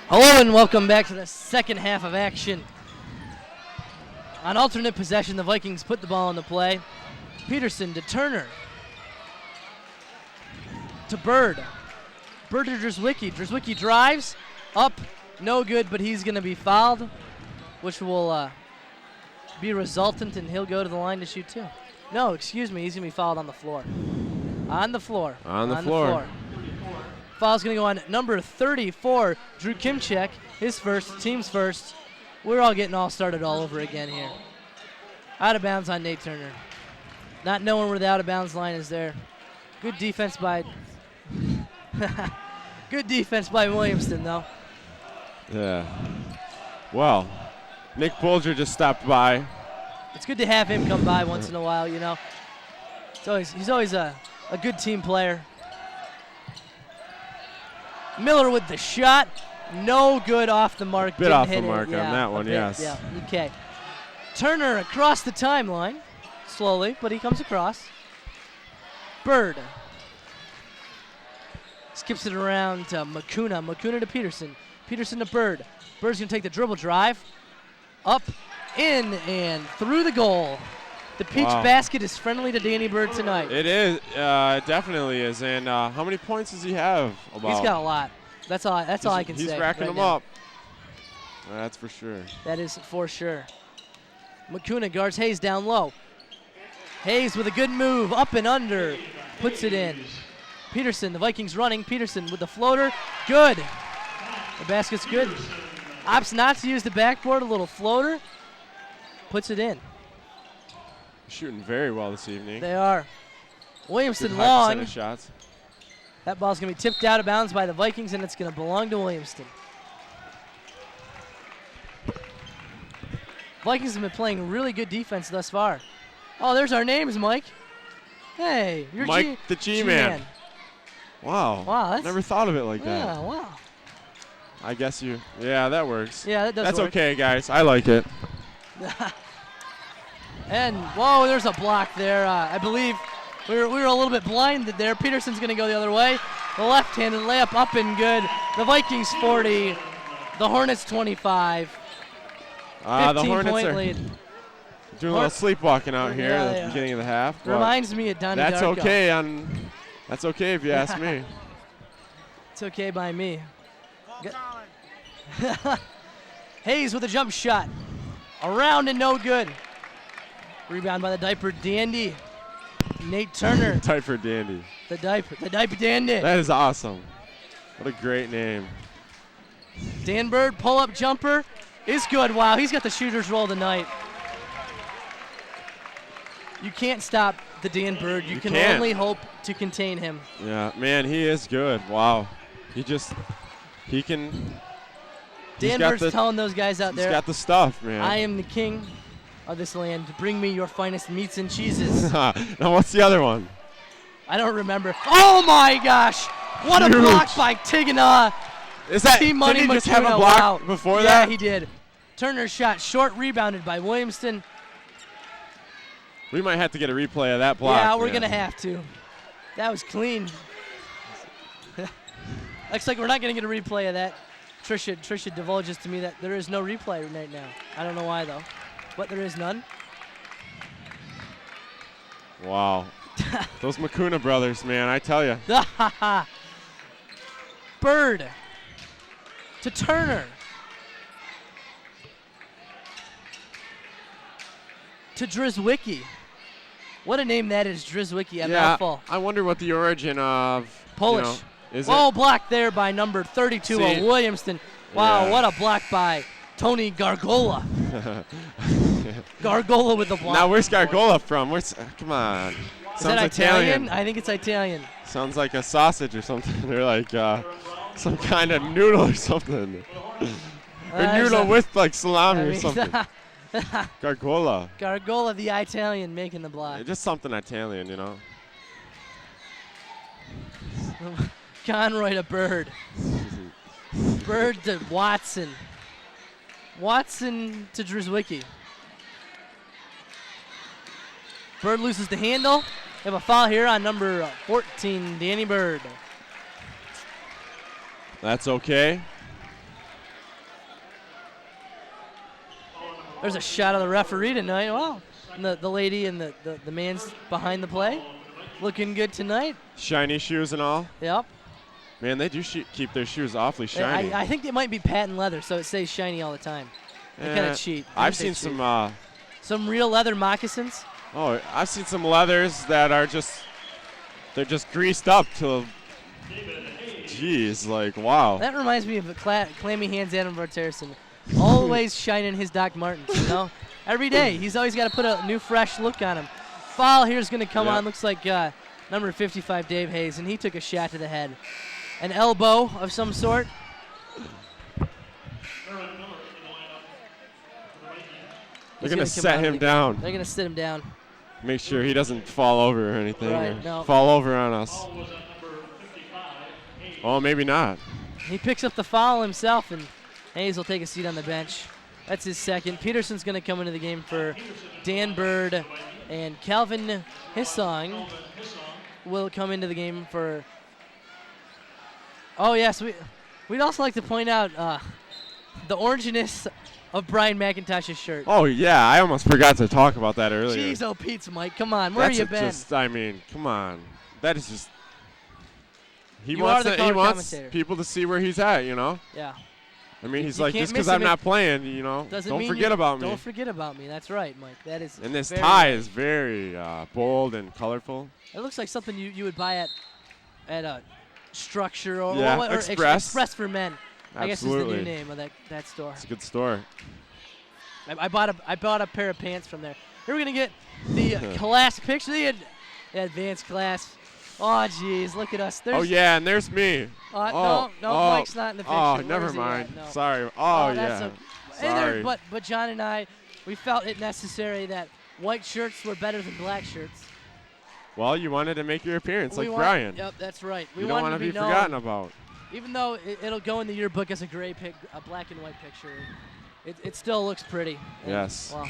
Hello and welcome back to the second half of action. On alternate possession, the Vikings put the ball in the play. Peterson to Turner. To Bird. Bird to Drzwicki. Drzwicki drives. Up. No good, but he's going to be fouled, which will be resultant, and he'll go to the line to shoot 2. No, excuse me. He's going to be fouled on the floor. On the floor. On the floor. Foul's going to go on number 34, Drew Kimchek, his first, team's first. We're all getting all started all over again here. Out of bounds on Nate Turner. Not knowing where the out of bounds line is there. Good defense by good defense by Williamston, though. Yeah. Well, Nick Bolger just stopped by. It's good to have him come by once in a while, you know. He's always a good team player. Miller with the shot. No good, off the mark. Bit off the mark on that one, yes. Yeah, okay. Turner across the timeline. Slowly, but he comes across. Bird. Skips it around to Makuna. Makuna to Peterson. Peterson to Bird. Bird's going to take the dribble drive. Up, in, and through the goal. The peach basket is friendly to Danny Bird tonight. It is, it definitely is. And how many points does he have? He's got a lot. That's all I can say. He's racking them up. That's for sure. That is for sure. Makuna guards Hayes down low. Hayes with a good move, up and under, puts it in. Peterson, the Vikings running. Peterson with the floater, good. The basket's good. Opts not to use the backboard, a little floater, puts it in. Shooting very well this evening. They are. Williamston Good long. Shots. That ball's going to be tipped out of bounds by the Vikings, and it's going to belong to Williamston. Vikings have been playing really good defense thus far. Oh, there's our names, Mike. Hey, you're Mike the G-Man. Wow. Wow, that's, never thought of it like that. Yeah, wow. I guess you. Yeah, that works. Yeah, that does That's work. okay, guys. I like it. And whoa, there's a block there. I believe we were a little bit blinded there. Peterson's going to go the other way. The left-handed layup up and good. The Vikings 40, the Hornets 25. The Hornets point are lead. doing a little sleepwalking out here Yeah, at the yeah. beginning of the half. but Reminds me of Donnie That's Darko. okay. That's okay if you ask me. It's okay by me. Hayes with a jump shot. Around and no good. Rebound by the diaper dandy. Nate Turner. Diaper Dandy. The diaper dandy. That is awesome. What a great name. Dan Bird, pull-up jumper is good. Wow, he's got the shooter's roll tonight. You can't stop the Dan Bird. You can can't. only hope to contain him. Yeah, man, he is good. Wow. He can. Dan Bird's telling those guys out there, He's got the stuff, man. I am the king of this land. Bring me your finest meats and cheeses. Now, what's the other one? I don't remember. Oh my gosh! What a Huge. block by Tigana. Is that? Team Money Did he just have a Matuna, block wow. before yeah, that? he did. Turner's shot short, rebounded by Williamston. We might have to get a replay of that block. Yeah, we're man. gonna have to. That was clean. Looks like we're not gonna get a replay of that. Trisha divulges to me that there is no replay right now. I don't know why though, but there is none. Wow. Those Makuna brothers, man, I tell you. Bird to Turner. To Drizwicki. What a name that is, Drizwicki. A mouthful. I wonder what the origin of Polish. You know, is Whoa, it? blocked there by number 32 See, of Williamston. Wow, yeah. what a block by Tony Gargola. Gargola with the block. Now, where's Gargola from? Come on. Is Sounds that Italian. I think it's Italian. Sounds like a sausage or something. They're like some kind of noodle or something. Or noodle with like salami or something. Gargola. Gargola, the Italian, making the block. Yeah, just something Italian, you know. Conroy to Bird. Bird to Watson. Watson to Drizwicki. Bird loses the handle. We have a foul here on number 14, Danny Bird. That's okay. There's a shot of the referee tonight. Wow. And the lady and the man's behind the play. Looking good tonight. Shiny shoes and all. Yep. Man, they do keep their shoes awfully shiny. I think they might be patent leather, so it stays shiny all the time. They kind of cheat. I've seen some real leather moccasins. Oh, I've seen some leathers that are they're just greased up till, geez, like, wow. That reminds me of Clammy Hands Adam Barterson. Always shining his Doc Martens, you know? Every day. He's always got to put a new, fresh look on him. Foul here's going to come on. Looks like number 55, Dave Hayes, and he took a shot to the head. An elbow of some sort. They're going to set him down. They're going to sit him down. Make sure he doesn't fall over or anything. Right, or no. fall over on us. Oh, maybe not. He picks up the foul himself, and Hayes will take a seat on the bench. That's his second. Peterson's going to come into the game for Dan Bird, and Calvin Hissong will come into the game for. Oh yes, we'd also like to point out the orangeness of Brian McIntosh's shirt. Oh yeah, I almost forgot to talk about that earlier. Jeez, oh Pete's Mike, come on, where That's you been? I mean, come on. That is just. He You wants are the he color wants commentator. people to see where he's at, you know. Yeah. I mean, he's you like, can't just miss because I'm him. not playing, you know, Doesn't don't mean forget about me. Don't forget about me. That's right, Mike. That is. And this very tie right. is very bold and colorful. It looks like something you would buy at a Structure or, Yeah, or Express. Express for Men. I guess is the Absolutely. new name of that store. It's a good store. I bought a pair of pants from there. Here we're gonna get the class picture. The advanced class. Oh jeez, look at us. There's, Oh yeah, and there's me. no, Mike's not in the picture. Oh, Where never is he mind. at? No. Sorry. Oh that's yeah. Hey there, Sorry. but John and I, we felt it necessary that white shirts were better than black shirts. Well, you wanted to make your appearance like We Brian. Yep, that's right. We You don't wanted want to be known, forgotten about. Even though it'll go in the yearbook as a black and white picture, it still looks pretty. And, Yes. Well,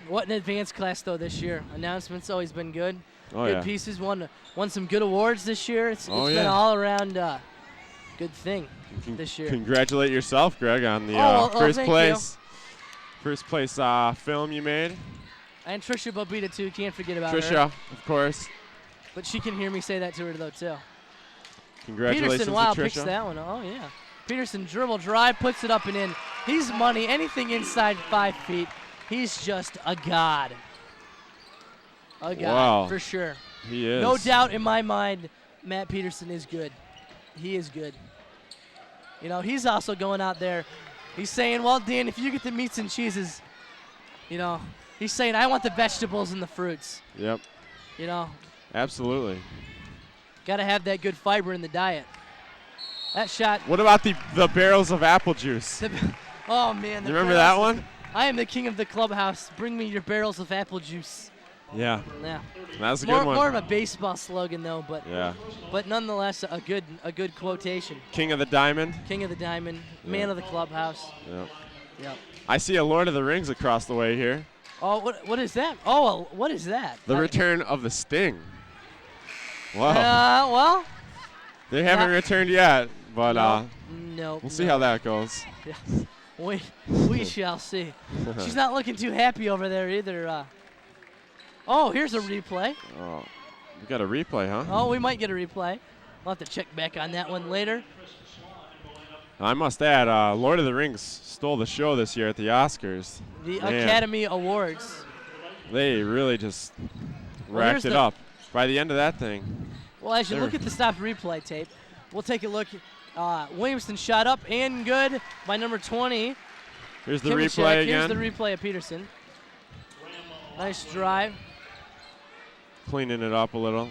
what an advanced class though this year. Announcements always been good. Oh, Good yeah. pieces. Won some good awards this year. It's Oh, been yeah. an all around good thing this year. Congratulate yourself, Greg, on the well, first thank place. First place film you made. And Trisha Bobita too. Can't forget about Trisha, her. of course. But she can hear me say that to her though too. Congratulations Peterson, wow, to picks Trisha. that one. Oh yeah. Peterson dribble drive, puts it up and in. He's money. Anything inside 5 feet, he's just a god. A god Wow. for sure. He is. No doubt in my mind, Matt Peterson is good. He is good. You know, he's also going out there. He's saying, well, Dan, if you get the meats and cheeses, you know, he's saying, I want the vegetables and the fruits. Yep. You know, Absolutely. got to have that good fiber in the diet. That shot. What about the barrels of apple juice? Oh, man. You remember that one? I am the king of the clubhouse. Bring me your barrels of apple juice. Yeah. Yeah. That was a More, good one. more of a baseball slogan, though, but Yeah. but nonetheless a good quotation. King of the Diamond. King of the Diamond, man of the clubhouse. Yeah. Yep. I see a Lord of the Rings across the way here. Oh, what is that? Oh, what is that? The return of the Sting. Wow. Well. They haven't not- returned yet, but No. we'll see how that goes. Yeah. We shall see. She's not looking too happy over there either. Oh, here's a replay. Oh, we got a replay, huh? Oh, we might get a replay. We'll have to check back on that one later. I must add, Lord of the Rings stole the show this year at the Oscars. The Man, Academy Awards. They really just Well, racked here's it the- up. By the end of that thing, Well, as you There. look at the stop replay tape, we'll take a look. Williamston shot up and good by number 20. here's the Kimachek. replay Here's again. the replay of Peterson. Nice drive. Cleaning it up a little.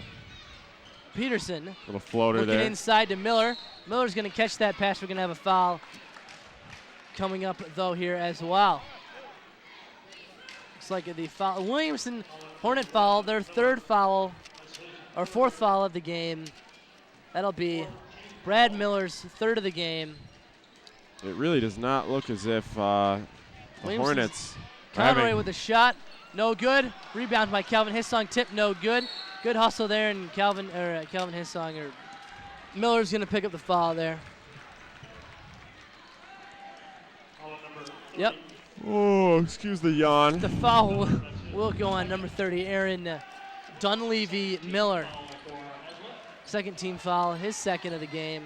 Peterson Little floater looking there. inside to Miller. Miller's going to catch that pass. We're going to have a foul coming up, though, here as well. Looks like the foul. Williamson, Hornet foul, their third foul, or fourth foul of the game. That'll be Brad Miller's third of the game. It really does not look as if the Williamson's Hornets are Conroy having- with a shot, no good. Rebound by Calvin Hissong, tip, no good. Good hustle there, and Calvin Hissong or Miller's going to pick up the foul there. Yep, Oh, excuse the yawn. the foul will go on number 30, Aaron Dunleavy Miller. Second team foul, his second of the game.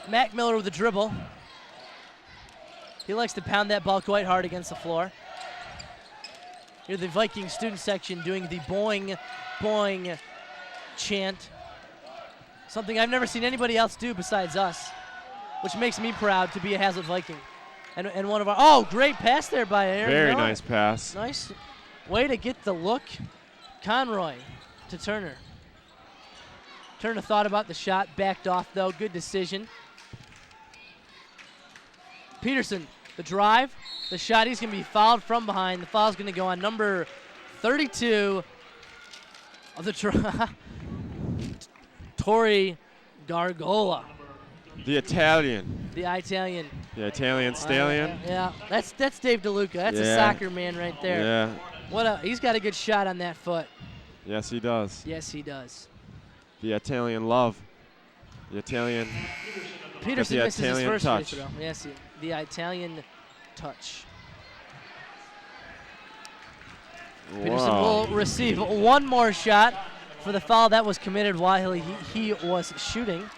Mac Miller with a dribble. He likes to pound that ball quite hard against the floor. Here the Viking student section doing the boing, boing chant. Something I've never seen anybody else do besides us, which makes me proud to be a Hazlitt Viking. And one of our, oh, great pass there by Aaron Very Miller. nice pass. Nice way to get the look. Conroy to Turner. Turner thought about the shot, backed off though, good decision. Peterson, the drive, the shot, he's going to be fouled from behind. The foul's going to go on number 32 of the Torrey Gargola, The Italian. the Italian. The Italian stallion. Yeah, that's Dave DeLuca. That's a Yeah. soccer man right there. Yeah. He's got a good shot on that foot. Yes, he does. Yes, he does. The Italian love. The Italian. Peterson the misses Italian his first touch. free throw. Yes, the Italian touch. Peterson Wow. will receive one more shot for the foul that was committed while he was shooting.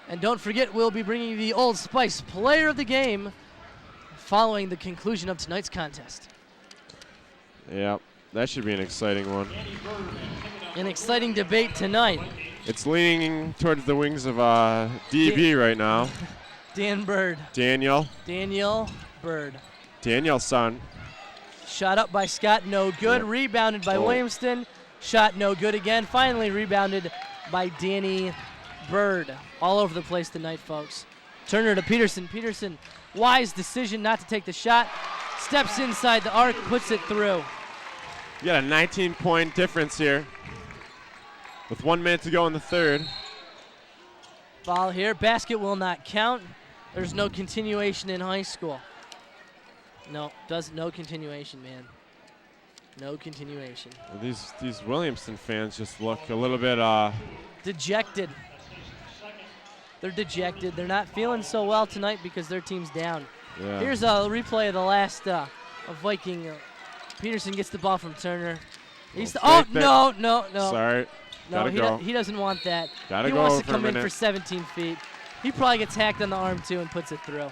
And don't forget, we'll be bringing the Old Spice Player of the Game following the conclusion of tonight's contest. Yep. That should be an exciting one. An exciting debate tonight. It's leaning towards the wings of DB right now. Dan Bird. Daniel Bird. Daniel's son. Shot up by Scott, no good. Yep. Rebounded by Oh. Williamston. Shot no good again. Finally rebounded by Danny Bird. All over the place tonight, folks. Turner to Peterson. Peterson, wise decision not to take the shot. Steps inside the arc, puts it through. You got a 19-point difference here with 1 minute to go in the third. Foul here. Basket will not count. There's no continuation in high school. No continuation, man. No continuation. Well, these Williamston fans just look a little bit dejected. They're dejected. They're not feeling so well tonight because their team's down. Yeah. Here's a replay of the last of Viking. Peterson gets the ball from Turner. No. Sorry. No, Gotta go. he doesn't want that. Gotta he go wants to for a come in minute. for 17 feet. He probably gets hacked on the arm too and puts it through.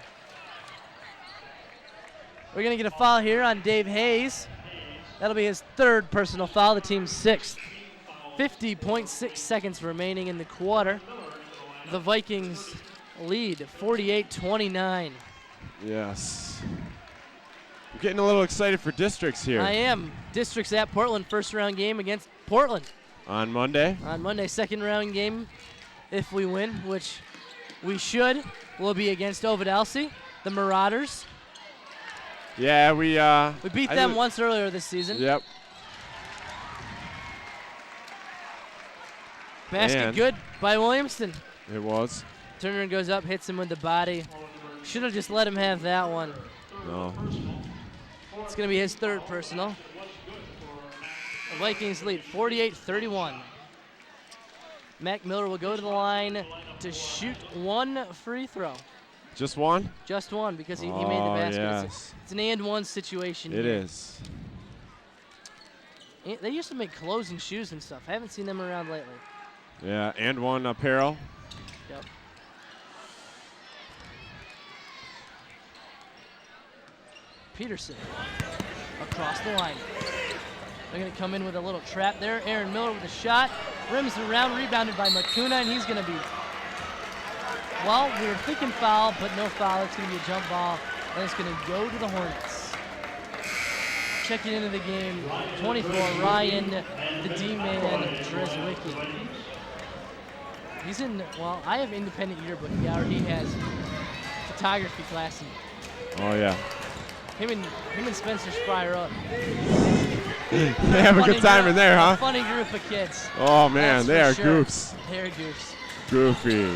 We're going to get a foul here on Dave Hayes. That'll be his third personal foul, the team's sixth. 50.6 seconds remaining in the quarter. The Vikings lead 48-29. Yes. I'm getting a little excited for districts here. I am. Districts at Portland, first round game against Portland. On Monday. On Monday, second round game, if we win, which we should, will be against Ovid Elsie, the Marauders. Yeah, we beat them once earlier this season. Yep. Basket good by Williamston. It was. Turner goes up, hits him with the body. Should have just let him have that one. No. It's going to be his third personal. The Vikings lead 48-31. Mac Miller will go to the line to shoot one free throw. Just one? Just one because he made the basket. Yes. It's an and-one situation It here. is. They used to make clothes and shoes and stuff. I haven't seen them around lately. Yeah, and one apparel. Yep. Peterson across the line. They're going to come in with a little trap there. Aaron Miller with a shot. Rims around, rebounded by Makuna, and he's going to be, well, we were thinking foul, but no foul. It's going to be a jump ball, and it's going to go to the Hornets. Checking into the game, 24, Ryan, the D-man, Dreswicki. He's in, well, I have independent yearbook. Yeah, he has photography class. Oh, yeah. Him and Spencer Spryer up. They have a good time in there, huh? Funny group of kids. Oh, man, they are sure. goofs. They're goofs. Goofy.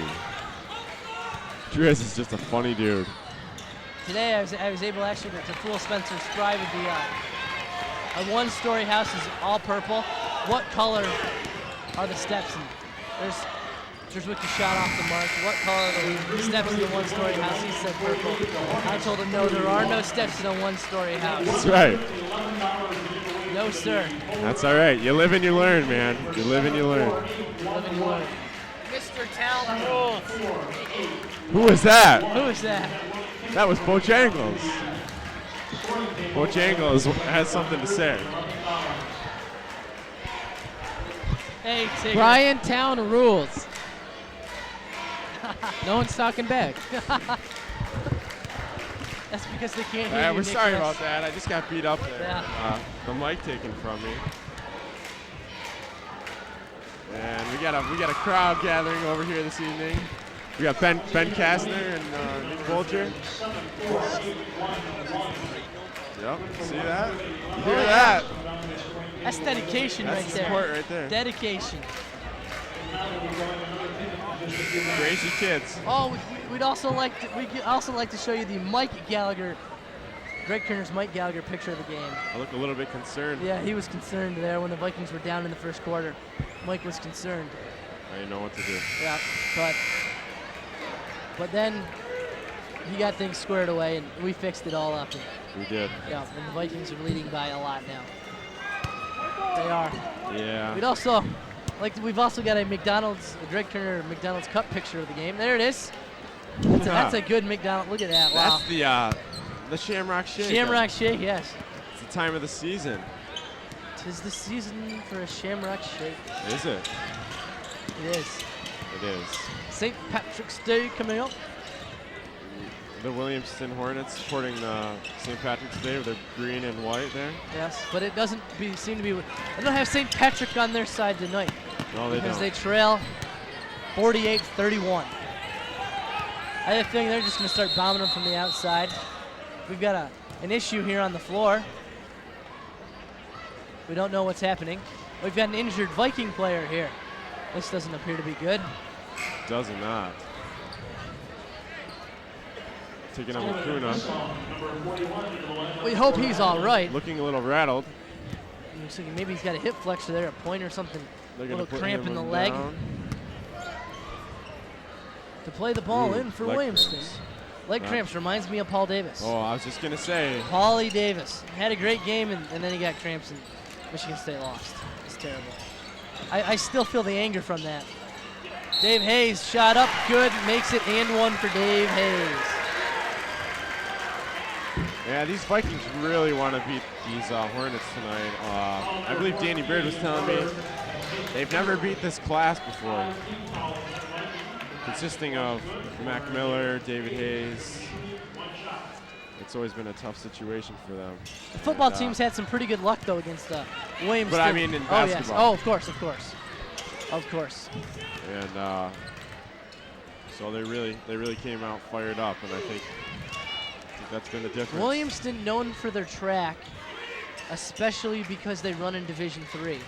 Driz is just a funny dude. Today I was able actually to fool Spencer Spry with the a one-story house is all purple. What color are the steps in? There's Wiki shot off the mark. What color are the steps in the one-story house? He said purple. I told him no, there are no steps in a one-story house. That's right. No, sir. That's all right. You live and you learn, man. You live and you learn. You live and you learn. Mr. Town Rules. Who is that? Who is that? That was Bojangles. Bojangles has something to say. Hey, Tigger. Brian Town Rules. No one's talking back. That's because they can't hear you, We're sorry Nicholas. about that. I just got beat up there. Yeah. The mic taken from me. And we got a crowd gathering over here this evening. We got Ben Kastner and Nick Bolger. Yep, see that? Hear that? That's dedication That's right the there. support right there. Dedication. Crazy kids. Oh, we'd also like to show you the Mike Gallagher, Greg Kerner's Mike Gallagher picture of the game. I look a little bit concerned. Yeah, he was concerned there when the Vikings were down in the first quarter. Mike was concerned. I didn't know what to do. Yeah, but then he got things squared away and we fixed it all up. And, We did. yeah, and the Vikings are leading by a lot now. They are. Yeah. We've also got a Greg Kerner McDonald's Cup picture of the game. There it is. That's a good McDonald's. Look at that. Wow. That's the Shamrock Shake. Shamrock Shake, yes. It's the time of the season. 'Tis the season for a Shamrock Shake. Is it? It is. It is. St. Patrick's Day coming up. The Williamston Hornets supporting St. Patrick's Day with their green and white there. Yes, but it doesn't seem to be. They don't have St. Patrick on their side tonight. No, they because don't. they trail 48-31. I have a feeling they're just going to start bombing them from the outside. We've got an issue here on the floor. We don't know what's happening. We've got an injured Viking player here. This doesn't appear to be good. Does not. Taking up Acuna. We hope he's all right. Looking a little rattled. Looks like maybe he's got a hip flexor there, a point or something. They're A gonna little put cramp him in the leg. down. To play the ball Ooh, in for leg Williamston. cramps. Leg cramps reminds me of Paul Davis. Oh, I was just gonna say. Paulie Davis had a great game, and then he got cramps, and Michigan State lost. It's terrible. I still feel the anger from that. Dave Hayes shot up, good, makes it and one for Dave Hayes. Yeah, these Vikings really want to beat these Hornets tonight. I believe Danny Bird was telling me they've never beat this class before. Consisting of Mac Miller, David Hayes. It's always been a tough situation for them. The football team's had some pretty good luck, though, against Williamston. But I mean in Oh, yes. basketball. Oh, of course, of course. Of course. And so they really came out fired up, and I think that's been the difference. Williamston known for their track, especially because they run in Division III.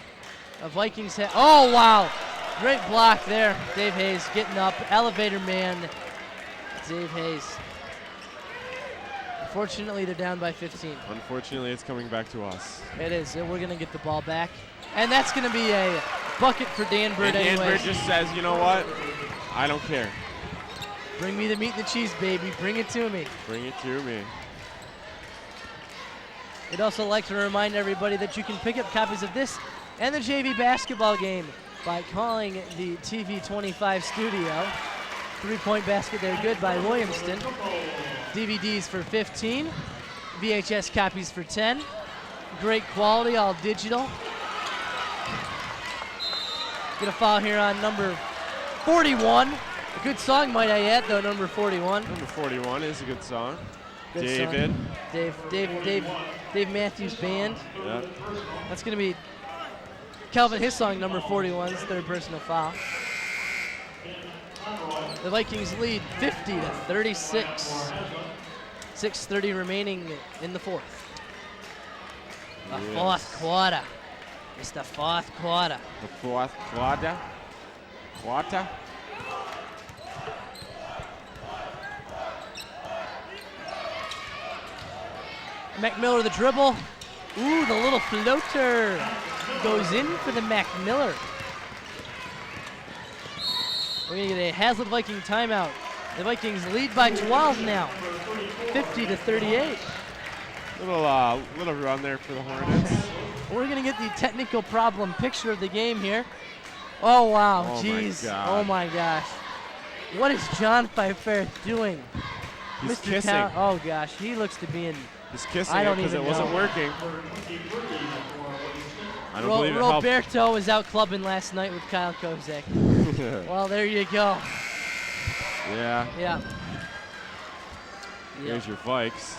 Vikings have, oh wow, great block there. Dave Hayes getting up, elevator man, Dave Hayes. Unfortunately, they're down by 15. Unfortunately, it's coming back to us. It is, and we're gonna get the ball back. And that's gonna be a bucket for Dan Bird And Dan anyway. Bird just says, you know what? I don't care. Bring me the meat and the cheese, baby. Bring it to me. Bring it to me. We'd also like to remind everybody that you can pick up copies of this and the JV basketball game by calling the TV25 studio. 3-point basket there, good by Williamston. DVDs for 15, VHS copies for 10. Great quality, all digital. Get a foul here on number 41. A good song, might I add, though, number 41. Number 41 is a good song. Good David. song. Dave Matthews Band. Yep. That's going to be Calvin Hissong, number 41's third personal foul. The Vikings lead 50-36. 6:30 remaining in the fourth. The fourth quarter. It's the fourth quarter. The fourth quarter. Mac Miller the dribble. Ooh, the little floater goes in for the Mac Miller. We're gonna get a Hazlitt Viking timeout. The Vikings lead by 12 now, 50-38. Little run there for the Hornets. We're gonna get the technical problem picture of the game here. Oh wow, Oh, jeez, my God. oh my gosh. What is John Pfeiffer doing? He's Mr. kissing. Oh gosh, he looks to be in. He's kissing I it don't because it even wasn't know. working. I don't believe it helped. Roberto was out clubbing last night with Kyle Kozak. Well, there you go. Yeah. Yeah. Here's your Vikes.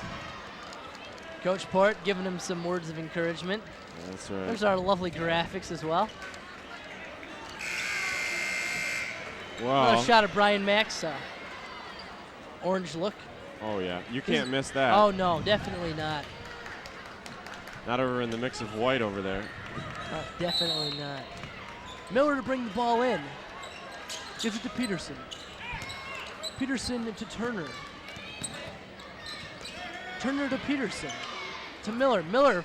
Coach Port giving him some words of encouragement. That's right. There's our lovely graphics as well. Wow. Another shot of Brian Mack's orange look. Oh yeah, you can't miss that. Oh no, definitely not. Not over in the mix of white over there. Definitely not. Miller to bring the ball in. Gives it to Peterson. Peterson to Turner. Turner to Peterson. To Miller. Miller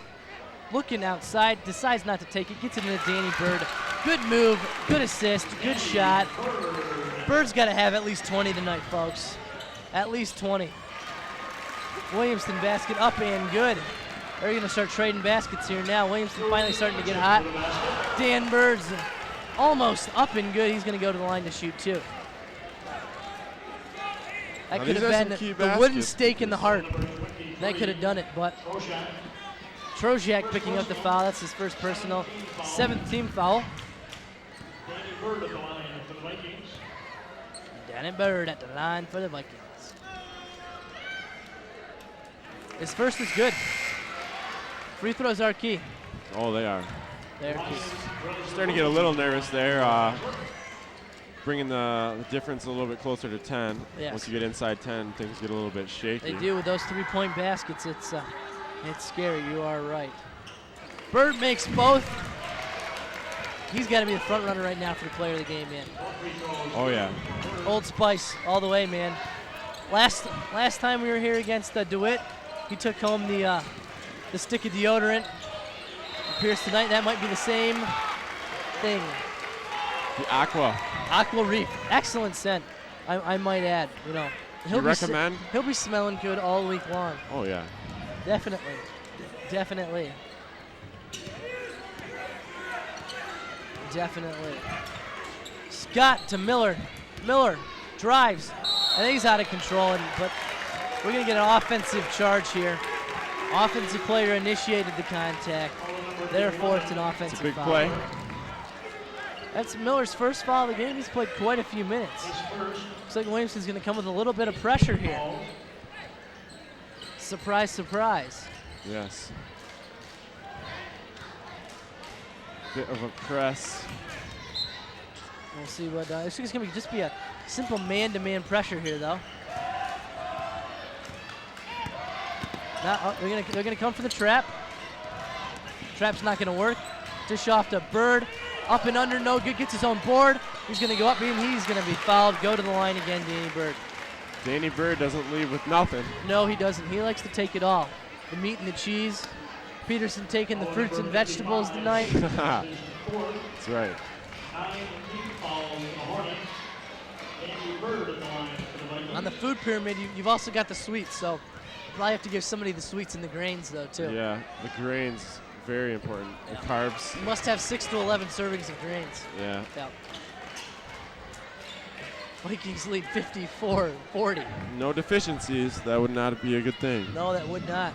looking outside, decides not to take it, gets it into Danny Bird. Good move, good assist, good shot. Bird's got to have at least 20 tonight, folks. At least 20. Williamston basket up and good. They're going to start trading baskets here now. Williamston finally starting to get hot. Dan Bird's almost up and good. He's going to go to the line to shoot two. That Now, could these have are some been key the wooden baskets. stake in the heart. That could have done it, but Trojak picking up the foul. That's his first personal, 7th team foul. Danny Bird at the line for the Vikings. His first is good. Free throws are key. Oh, they are. They're key. Starting to get a little nervous there. bringing the difference a little bit closer to 10. Yes. Once you get inside 10, things get a little bit shaky. They do with those 3-point baskets. It's scary. You are right. Bird makes both. He's got to be the front runner right now for the player of the game, man. Oh yeah. Old Spice all the way, man. Last time we were here against DeWitt, he took home the stick of deodorant. Appears tonight that might be the same thing. The Aqua. Aqua Reef, excellent scent. I might add. You know, You recommend? He'll be smelling good all week long. Oh yeah. Definitely, definitely. Definitely. Scott to Miller. Miller drives. I think he's out of control, but we're going to get an offensive charge here. Offensive player initiated the contact. Therefore, it's an offensive It's a big foul. play. That's Miller's first foul of the game. He's played quite a few minutes. Looks like Williamston's going to come with a little bit of pressure here. Surprise, surprise. Yes. Bit of a press. We'll see what. It's just going to just be a simple man-to-man pressure here, though. Now, they're gonna come for the trap. Trap's not gonna work. Dish off to Bird. Up and under, no good. Gets his own board. He's gonna go up and he's gonna be fouled. Go to the line again, Danny Bird. Danny Bird doesn't leave with nothing. No, he doesn't. He likes to take it all. The meat and the cheese. Peterson taking the fruits and vegetables tonight. That's right. On the food pyramid, you've also got the sweets, so you probably have to give somebody the sweets and the grains, though, too. Yeah, the grains, very important. The carbs. You must have 6 to 11 servings of grains. Yeah. Yeah. Vikings lead 54-40. No deficiencies. That would not be a good thing. No, that would not.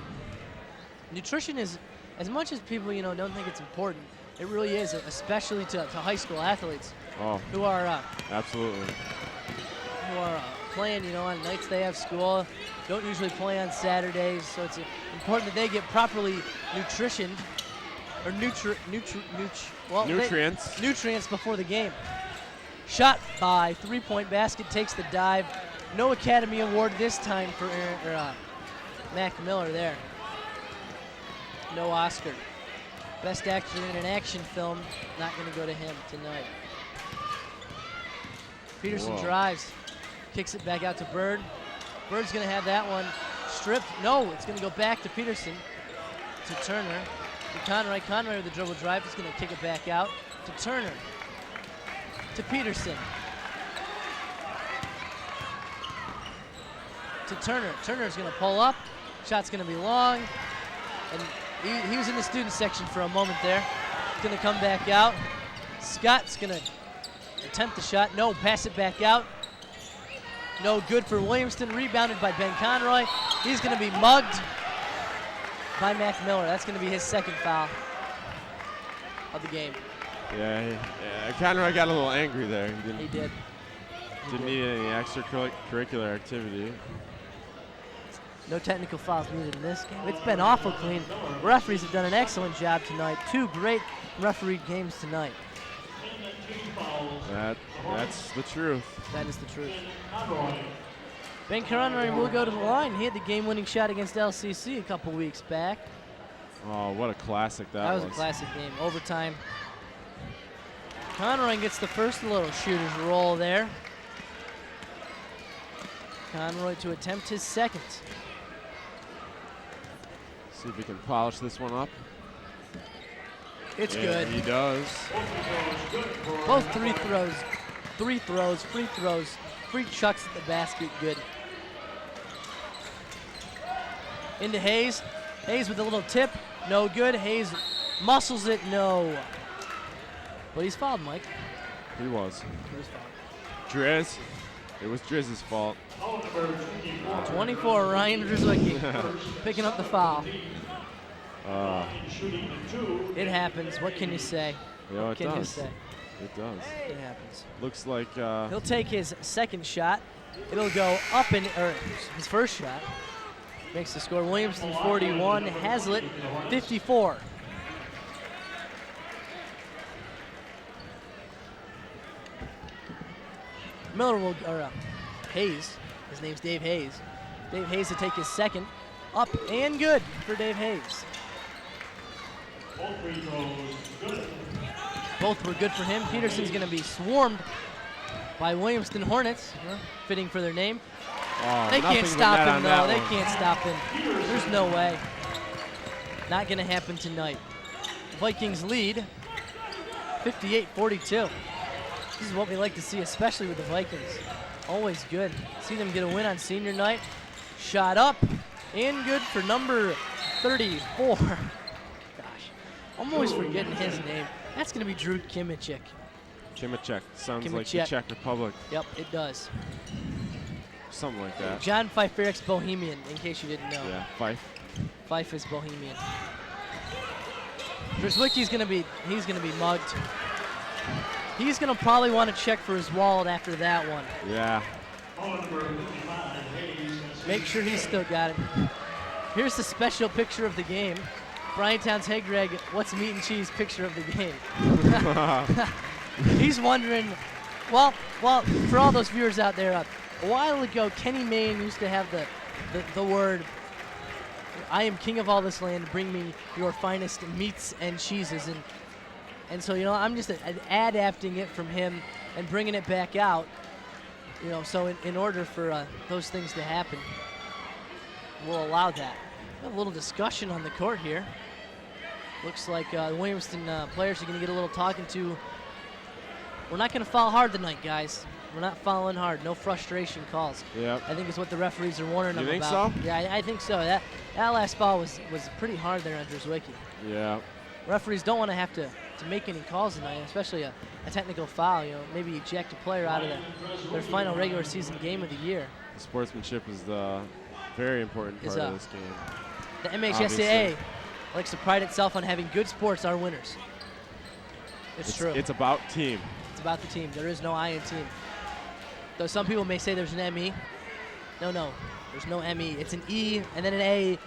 Nutrition is, as much as people, don't think it's important, it really is, especially to high school athletes who are Absolutely. Playing, on nights they have school, don't usually play on Saturdays, so it's important that they get properly nutritioned or Nutrients. nutrients before the game. Shot by 3-point basket, takes the dive. No Academy Award this time for Mac Miller there. No Oscar. Best actor in an action film, not going to go to him tonight. Peterson drives. Kicks it back out to Bird. Bird's going to have that one stripped. No, it's going to go back to Peterson, to Turner, to Conroy. Conroy with the dribble drive. He's going to kick it back out to Turner, to Peterson, to Turner. Turner's going to pull up. Shot's going to be long. And he was in the student section for a moment there. He's going to come back out. Scott's going to attempt the shot. No, pass it back out. No good for Williamston. Rebounded by Ben Conroy. He's going to be mugged by Mac Miller. That's going to be his second foul of the game. Yeah, Conroy got a little angry there. He did. Didn't need any extracurricular activity. No technical fouls needed in this game. It's been awful clean. Referees have done an excellent job tonight. 2 great refereed games tonight. That's the truth. That is the truth. Ben Conroy will go to the line. He had the game-winning shot against LCC a couple weeks back. Oh, what a classic that was. That was a classic game. Overtime. Conroy gets the first little shooter's roll there. Conroy to attempt his second. See if he can polish this one up. It's Yeah, good. He does. Both free throws, free chucks at the basket, good. Into Hayes. Hayes with a little tip, no good. Hayes muscles it, no. But he's fouled, Mike. He was. He was fouled. Driz. It was Driz's fault. 24, Ryan Drzwicki picking up the foul. It happens. What can you say? Yeah, What it can you does. say? It does. It happens. Looks like He'll take his second shot. It'll go up or his first shot. Makes the score Williamston 41, Hazlitt 54. Miller will, or Hayes, his name's Dave Hayes. Dave Hayes to take his second. Up and good for Dave Hayes. Both free throws good. Both were good for him. Peterson's going to be swarmed by Williamston Hornets, fitting for their name. Oh, They nothing can't but stop net him, on though. that They one. can't stop him. There's no way. Not going to happen tonight. Vikings lead 58-42. This is what we like to see, especially with the Vikings. Always good. See them get a win on senior night. Shot up and good for number 34. Gosh, I'm always forgetting his name. That's going to be Drew Kimichik. Kimichek. Sounds like the Kimichek. Czech Republic. Yep, it does. Something like that. John Pfeifferic's Bohemian, in case you didn't know. Yeah, Fife. Fife is Bohemian. Drzwicki's gonna be mugged. He's gonna probably want to check for his wallet after that one. Yeah. Make sure he's still got it. Here's the special picture of the game. Bryantown's head Greg, what's meat and cheese picture of the game? He's wondering, well, for all those viewers out there, a while ago, Kenny Mayne used to have the word, I am king of all this land, bring me your finest meats and cheeses. And so, I'm just adapting it from him and bringing it back out. So in order for those things to happen, we'll allow that. We have a little discussion on the court here. Looks like the Williamston players are going to get a little talking to. We're not going to foul hard tonight, guys. We're not fouling hard. No frustration calls. Yep. I think is what the referees are warning them You think about. so? Yeah, I think so. That last foul was pretty hard there on Drzwicki. Yeah. Referees don't want to have to make any calls tonight, especially a technical foul. Maybe eject a player out of their final regular season game of the year. The sportsmanship is the very important part of this game. The MHSAA Obviously. likes to pride itself on having good sports are winners. It's true. It's about team. It's about the team. There is no I in team. Though some people may say there's an ME. No. There's no ME. It's an E and then an A,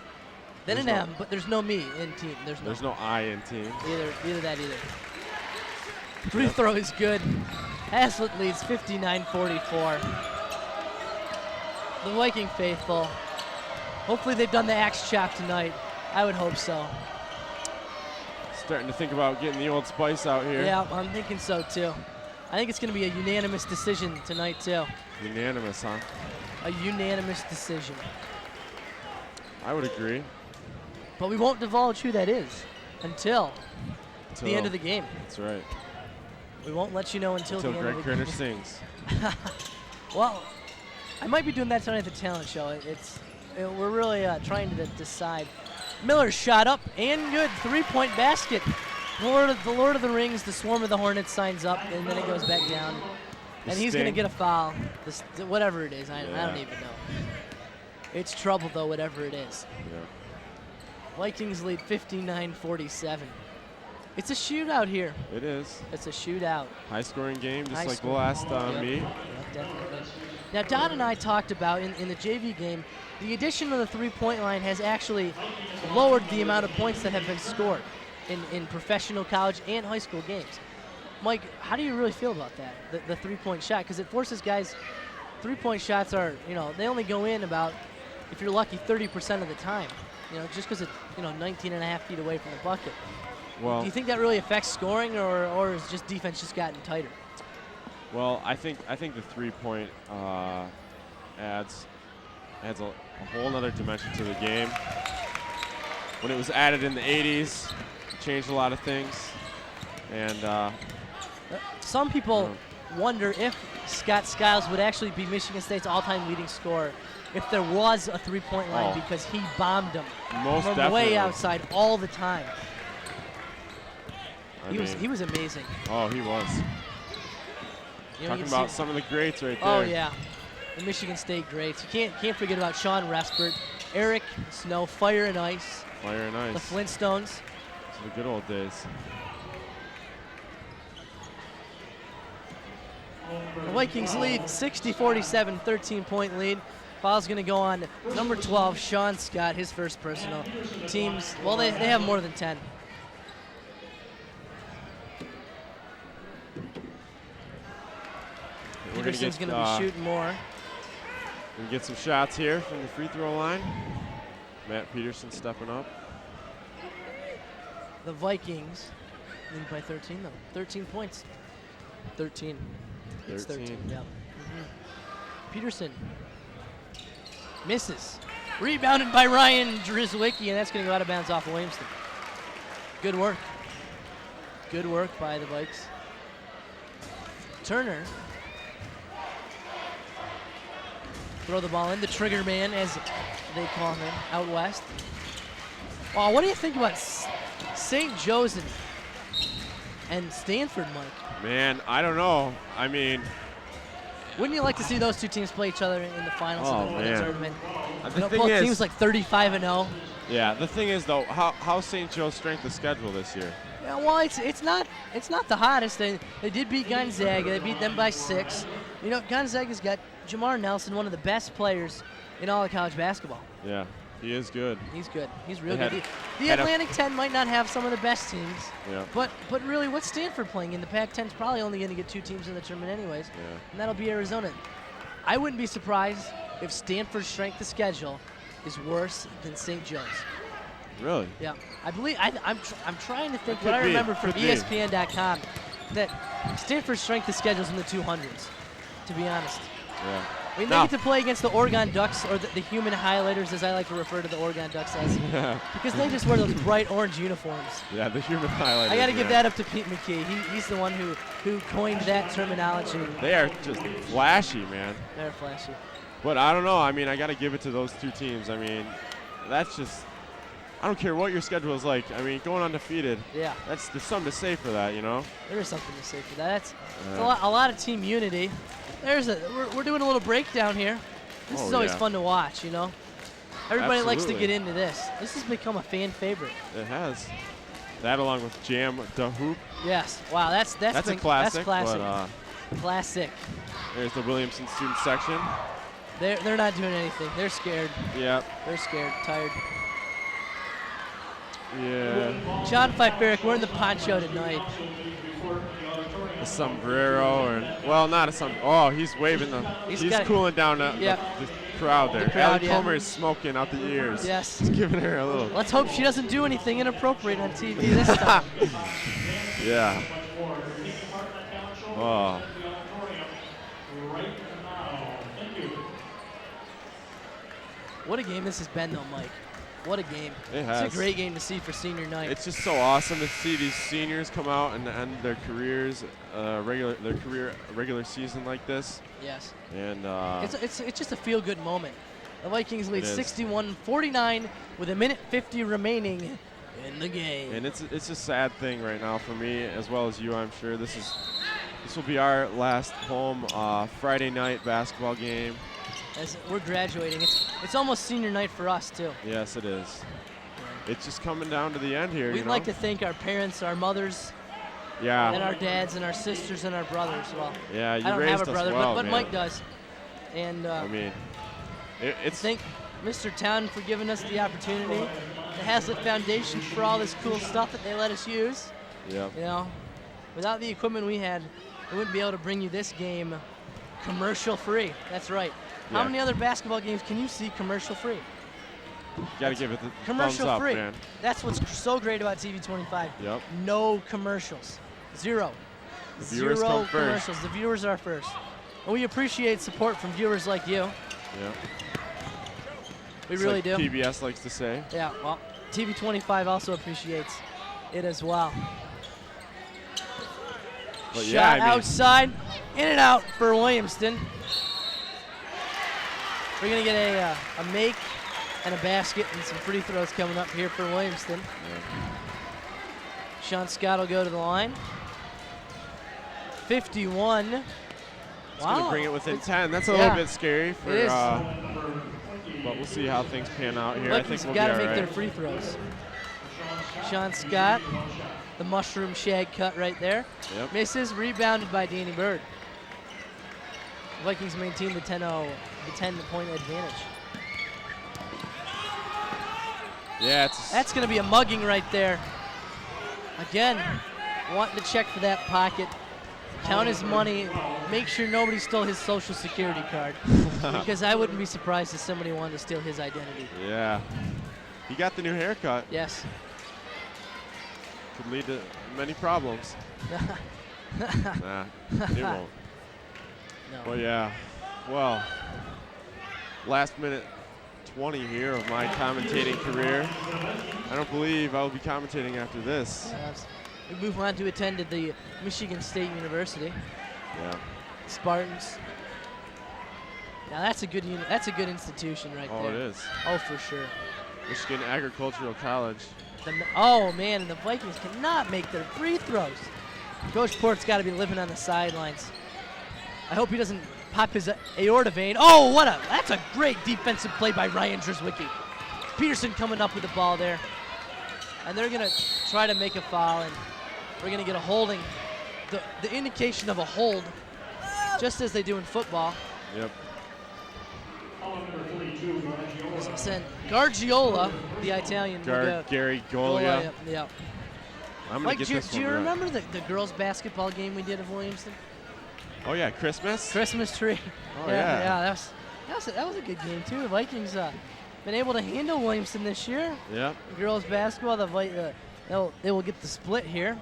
then an M, but there's no me in team. There's no I in team. Either that either. Free throw is good. Haslett leads 59-44. The Viking faithful. Hopefully they've done the axe chop tonight. I would hope so. Starting to think about getting the Old Spice out here. Yeah, I'm thinking so too. I think it's going to be a unanimous decision tonight too. Unanimous, huh? A unanimous decision. I would agree. But we won't divulge who that is until the end of the game. That's right. We won't let you know until the end Greg of the Kerner game. sings. Well, I might be doing that tonight at the talent show. We're really trying to decide. Miller shot up and good. 3-point basket. The Lord of the Rings, the Swarm of the Hornets signs up, and then it goes back down. And he's going to get a foul. Whatever it is, I don't even know. It's trouble, though, whatever it is. Yeah. Vikings lead 59-47. It's a shootout here. It is. It's a shootout. High-scoring game, just High like score. the last meet. Yep, definitely. Now, Don and I talked about in the JV game, the addition of the three-point line has actually lowered the amount of points that have been scored in professional college and high school games. Mike, how do you really feel about that, the three-point shot? Because it forces guys, three-point shots are, they only go in about, if you're lucky, 30% of the time. Just because it's, 19 and a half feet away from the bucket. Well, do you think that really affects scoring, or is just defense just gotten tighter? Well, I think the three-point adds a whole nother dimension to the game. When it was added in the 80s, it changed a lot of things. And some people wonder if Scott Skiles would actually be Michigan State's all-time leading scorer if there was a three-point line, because he bombed them most from definitely. way outside all the time. He was amazing. Oh, he was. Talking about some of the greats right there. Oh yeah, the Michigan State greats. You can't forget about Sean Respert, Eric Snow, Fire and Ice. Fire and Ice. The Flintstones. It's the good old days. The Vikings lead 60-47, 13-point lead. Foul's going to go on number 12, Sean Scott, his first personal. Teams, well, they have more than 10. Peterson's going to be shooting more. Gonna get some shots here from the free throw line. Matt Peterson stepping up. The Vikings lead by 13, though. 13 points. 13. It's 13. Yeah. Peterson misses. Rebounded by Ryan Drizwicki, and that's going to go out of bounds off of Williamston. Good work. Good work by the Vikes. Turner. Throw the ball in. The trigger man, as they call him, out west. Wow, what do you think about St. Joe's and Stanford, Mike? Man, I don't know. I mean, wouldn't you like to see those two teams play each other in the finals of the tournament? The thing both is, teams like 35-0. Yeah, the thing is though, how's St. Joe's strength of schedule this year? Yeah, well, it's not the hottest. They did beat Gonzaga. They beat them by 6. You know, Gonzaga's got Jamar Nelson, one of the best players in all of college basketball. Yeah, he is good. He's good. He's real good. The Atlantic 10 might not have some of the best teams. Yeah. But really, what's Stanford playing in? The Pac-10 is probably only going to get 2 teams in the tournament anyways. Yeah. And that'll be Arizona. I wouldn't be surprised if Stanford's strength of schedule is worse than St. Joe's. Really? Yeah. I believe I'm trying to think what I remember from ESPN.com that Stanford's strength of schedule is in the 200s, to be honest. Yeah. I mean, they get to play against the Oregon Ducks, or the human highlighters, as I like to refer to the Oregon Ducks as, because they just wear those bright orange uniforms. Yeah, the human highlighters. I got to give that up to Pete McKee. He's the one who coined that terminology. They are just flashy, man. They're flashy. But I don't know. I mean, I got to give it to those 2 teams. I mean, that's just, I don't care what your schedule is like. I mean, going undefeated. Yeah. There's something to say for that, you know? There is something to say for that. It's a lot of team unity. We're doing a little breakdown here. This is always fun to watch, you know? Everybody likes to get into this. This has become a fan favorite. It has. That along with Jam the Hoop. Yes. Wow, that's a classic. That's classic. But, classic. There's the Williamston student section. They're not doing anything. They're scared. Yep. They're scared, tired. Yeah. John Pfeiferick, we're in the poncho tonight. A sombrero, well, not a sombrero. Oh, he's waving he's cooling down the crowd there. Allie Comer is smoking out the ears. Yes. He's giving her a little. Let's hope she doesn't do anything inappropriate on TV this time. Yeah. Oh. What a game this has been, though, Mike. What a game. It has. It's a great game to see for senior night. It's just so awesome to see these seniors come out and end their careers, regular season like this. Yes. And it's just a feel-good moment. The Vikings lead 61-49 with 1:50 remaining in the game. And it's a sad thing right now for me as well as you, I'm sure. This will be our last home Friday night basketball game. As we're graduating, it's almost senior night for us too. Yes, it is. It's just coming down to the end here. We'd like to thank our parents, our mothers, and our dads, and our sisters, and our brothers. Well, yeah, you I don't raised have a us brother, well, but man. Mike does. And I mean, thank Mr. Town for giving us the opportunity, the Hazlitt Foundation for all this cool stuff that they let us use. Yeah. You know, without the equipment we had, we wouldn't be able to bring you this game commercial free. That's right. Yeah. How many other basketball games can you see commercial free? You gotta give it the commercial thumbs up, free. man. That's what's so great about TV25. Yep. No commercials. Zero. The viewers Zero come first. commercials. The viewers are first. And we appreciate support from viewers like you. Yeah. We really do. PBS likes to say. Yeah, well, TV25 also appreciates it as well. But Shot outside, in and out for Williamston. We're going to get a make and a basket and some free throws coming up here for Williamston. Yeah. Sean Scott will go to the line. 51. It's Wow. going to bring it within 10. That's a little bit scary. For, it is. But we'll see how things pan out here. I think we'll got to be make all their right. free throws. Sean Scott, the mushroom shag cut right there. Yep. Misses, rebounded by Danny Bird. Vikings maintain the 10-point advantage. Yeah, that's going to be a mugging right there. Again, wanting to check for that pocket. Count his money. make sure nobody stole his social security card, because I wouldn't be surprised if somebody wanted to steal his identity. Yeah. He got the new haircut. Yes. Could lead to many problems. Nah, it won't. No. Well, yeah. Well, last minute 20 here of my commentating career. I don't believe I'll be commentating after this. We move on to attend at the Michigan State University. Yeah. Spartans. Now that's a good institution right there. Oh, it is. Oh, for sure. Michigan Agricultural College. Oh man, and the Vikings cannot make their free throws. Coach Port's got to be living on the sidelines. I hope he doesn't pop his aorta vein. Oh, that's a great defensive play by Ryan Drzwicki. Peterson coming up with the ball there. And they're gonna try to make a foul, and we're gonna get a holding. The indication of a hold, just as they do in football. Yep. Send Gargiola, the Italian. Gary Golia. Yep. I'm Mike, gonna get this do you one right. remember the girls' basketball game we did at Williamston? Oh yeah, Christmas. Christmas tree. Oh yeah. That was a good game too. The Vikings been able to handle Williamston this year. Yep. Girls basketball, they will get the split here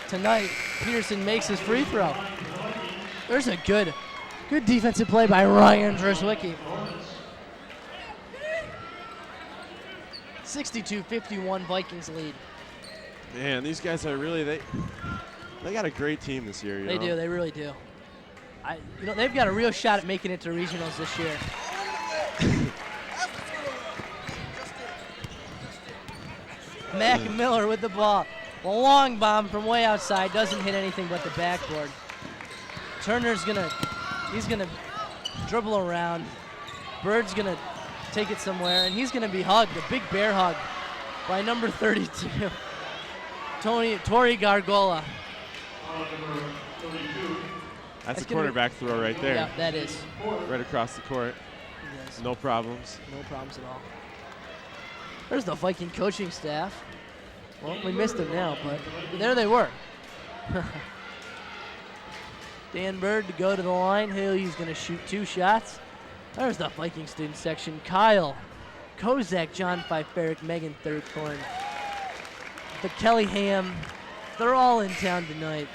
tonight. Peterson makes his free throw. There's a good defensive play by Ryan Drzwicki. 62-51 Vikings lead. Man, these guys are really they got a great team this year. They do. They really do. They've got a real shot at making it to regionals this year. Mac Miller with the ball. A long bomb from way outside, doesn't hit anything but the backboard. Turner's he's gonna dribble around. Bird's gonna take it somewhere, and he's gonna be hugged, a big bear hug by number 32, Tori Gargola. That's a quarterback throw right there. Yeah, that is. Right across the court. Yes. No problems. No problems at all. There's the Viking coaching staff. Well, we missed them now, but there they were. Dan Bird to go to the line. He's going to shoot 2 shots. There's the Viking student section. Kyle, Kozak, John Pfeifferich, Megan Thirdthorn, the Kellyham. They're all in town tonight.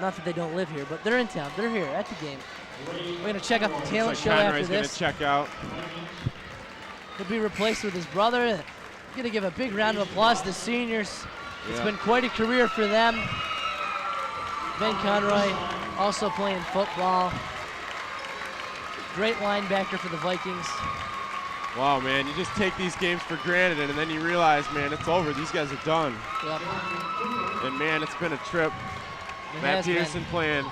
Not that they don't live here, but they're in town. They're here at the game. We're going to check out the talent show after this. Going to check out. He'll be replaced with his brother. Going to give a big round of applause to the seniors. It's been quite a career for them. Ben Conroy also playing football. Great linebacker for the Vikings. Wow, man, you just take these games for granted, and then you realize, man, it's over. These guys are done. Yep. And, man, it's been a trip. It Matt has Peterson been. playing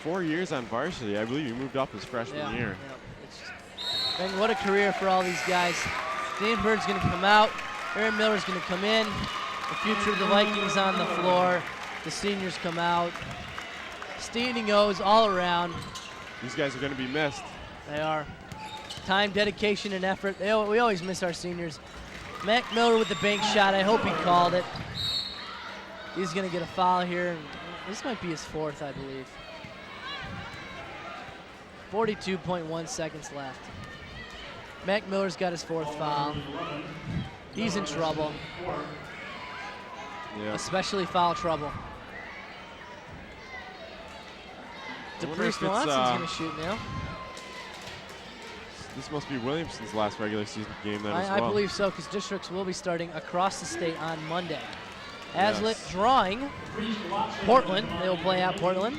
4 years on varsity. I believe he moved up his freshman year. Yeah. And what a career for all these guys. Dan Bird's going to come out. Aaron Miller's going to come in. The future of the Vikings on the floor. The seniors come out. Standing O's all around. These guys are going to be missed. They are. Time, dedication, and effort. We always miss our seniors. Mac Miller with the bank shot. I hope he called it. He's going to get a foul here. This might be his 4th, I believe. 42.1 seconds left. Mac Miller's got his 4th foul. He's in trouble. Yeah. Especially foul trouble. DePriest Watson's going to shoot now. This must be Williamston's last regular season game then as I well. believe so, because districts will be starting across the state on Monday. Hazlitt drawing Portland. They will play at Portland.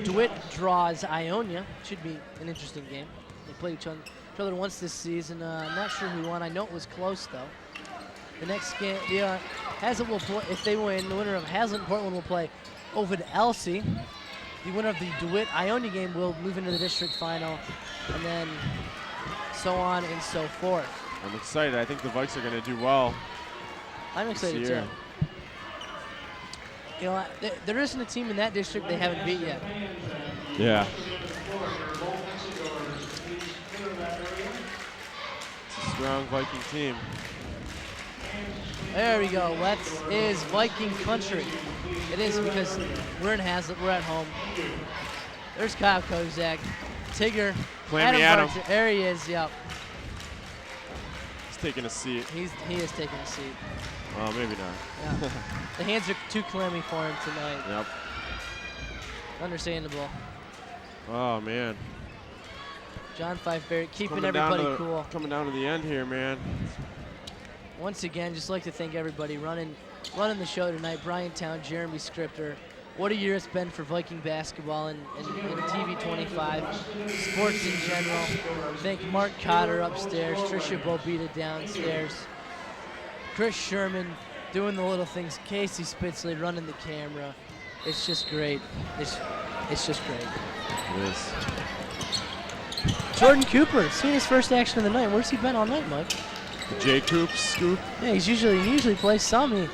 DeWitt draws Ionia. Should be an interesting game. They played each other once this season. I'm not sure who won. I know it was close, though. The next game, Hazlitt will play, if they win, the winner of Hazlitt and Portland will play Ovid Elsie. The winner of the DeWitt Ionia game will move into the district final, and then so on and so forth. I'm excited. I think the Vikes are going to do well. I'm excited too. You know, there isn't a team in that district they haven't beat yet. Yeah. It's a strong Viking team. There we go. That is Viking country. It is, because we're in Hazlitt. We're at home. There's Kyle Kozak. Tigger. Clammy Adam Adam. Barton. There he is, yep. He's taking a seat. He is taking a seat. Oh, maybe not. Yeah. The hands are too clammy for him tonight. Yep. Understandable. Oh, man. John Fife Barrett keeping Coming down everybody to the- cool. Coming down to the end here, man. Once again, just like to thank everybody running the show tonight. Brian Town, Jeremy Scripter. What a year it's been for Viking basketball and TV 25, sports in general. Thank Mark Cotter upstairs, Tricia Bobita downstairs, Chris Sherman doing the little things, Casey Spitzley running the camera. It's just great. It's just great. It is. Jordan Cooper, seeing his first action of the night. Where's he been all night, Mike? The J. Coop scoop. Yeah, he usually plays some. He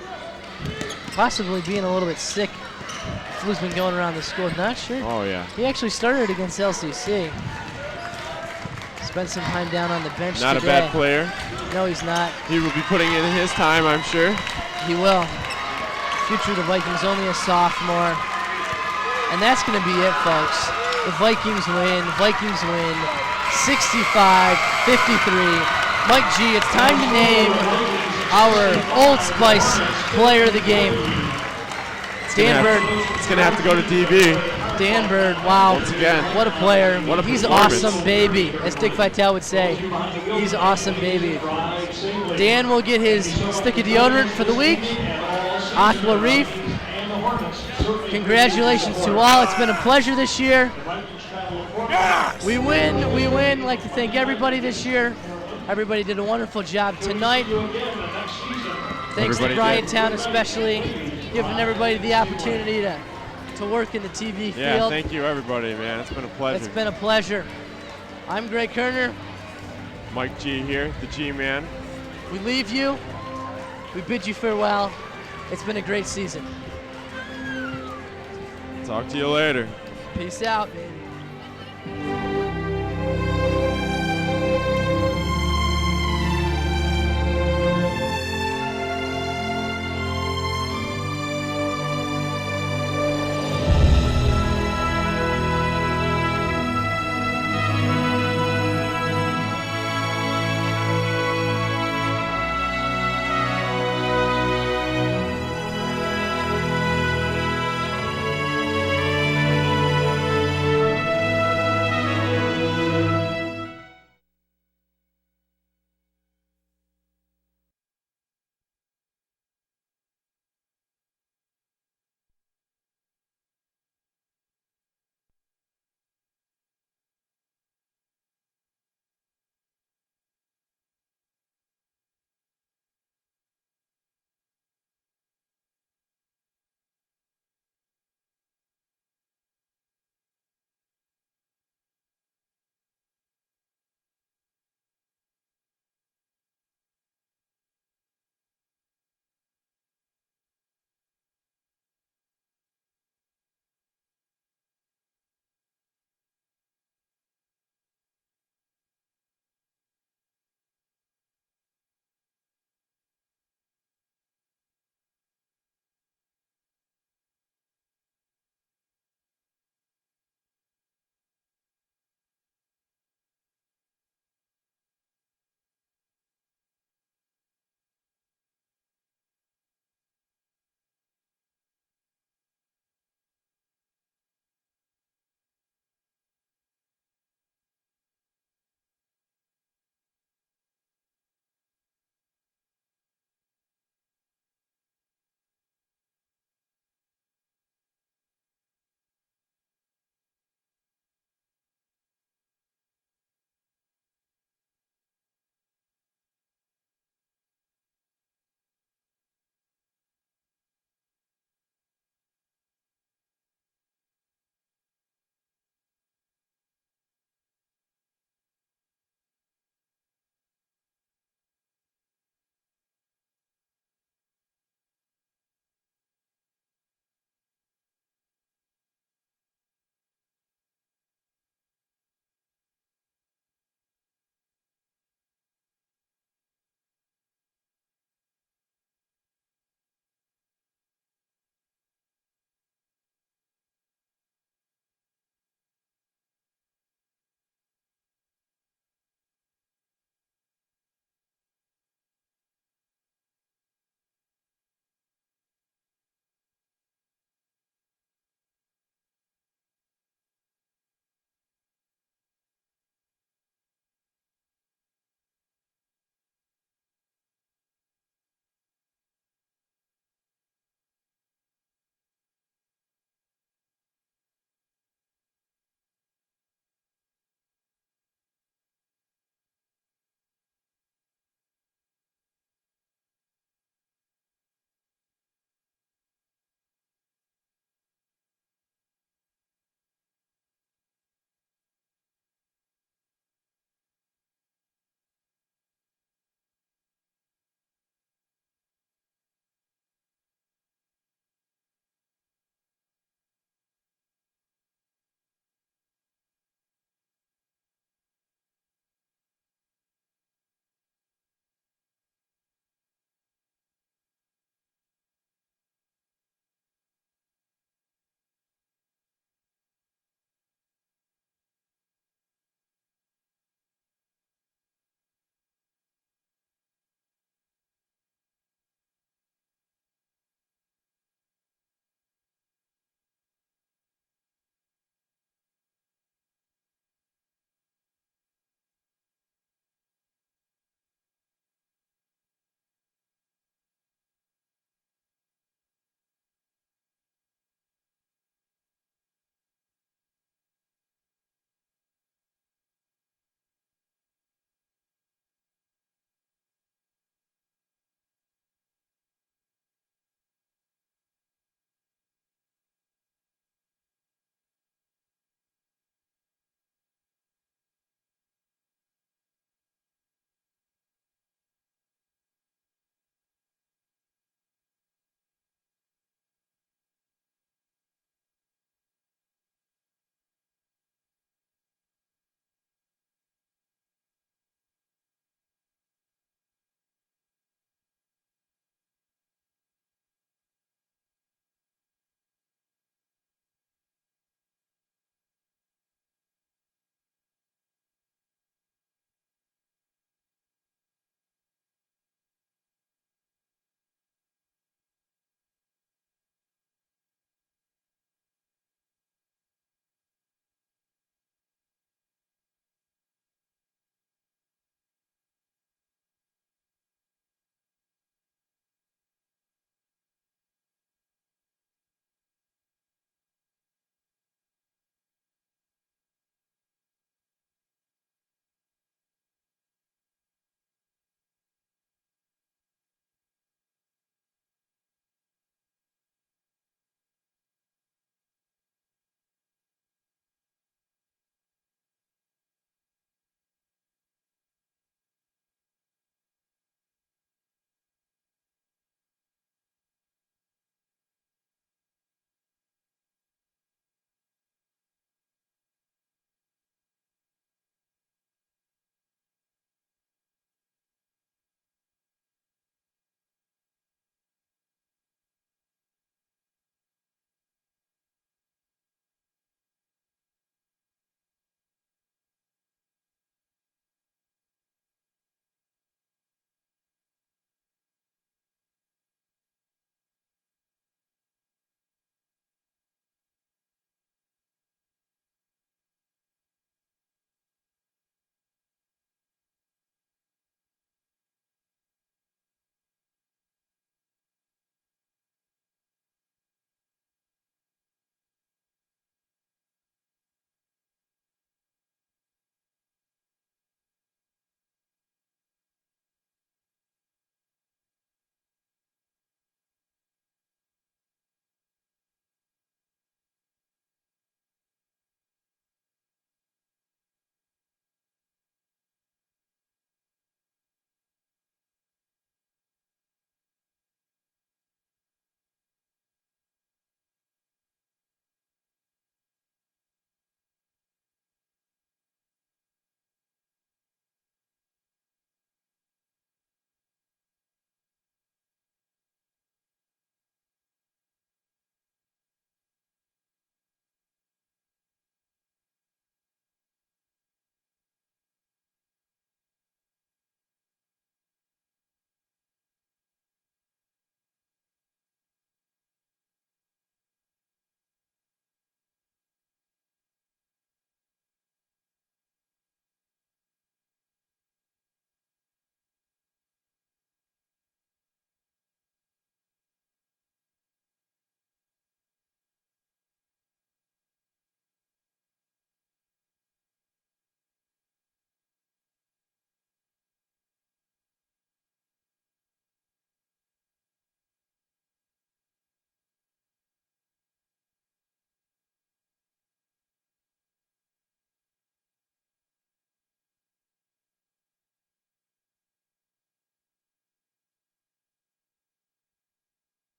possibly being a little bit sick. Flu's been going around the school. Not sure. Oh, yeah. He actually started against LCC. Spent some time down on the bench Not today. a bad player. No, he's not. He will be putting in his time, I'm sure. He will. Future of the Vikings, only a sophomore. And that's going to be it, folks. The Vikings win. Vikings win 65-53. Mike G, it's time to name our Old Spice player of the game. Dan Bird. It's going to have to go to DB. Dan Bird, wow. Once again. What a player. What a He's performance. awesome, baby, as Dick Vitale would say. He's awesome, baby. Dan will get his stick of deodorant for the week. Aqua Reef. Congratulations to all. It's been a pleasure this year. We win. I'd like to thank everybody this year. Everybody did a wonderful job tonight. Thanks Everybody to Brian did. Town especially, giving everybody the opportunity to work in the TV Yeah, field. thank you, everybody, man. It's been a pleasure. It's been a pleasure. I'm Greg Kerner. Mike G here, the G-Man. We leave you. We bid you farewell. It's been a great season. Talk to you later. Peace out, baby.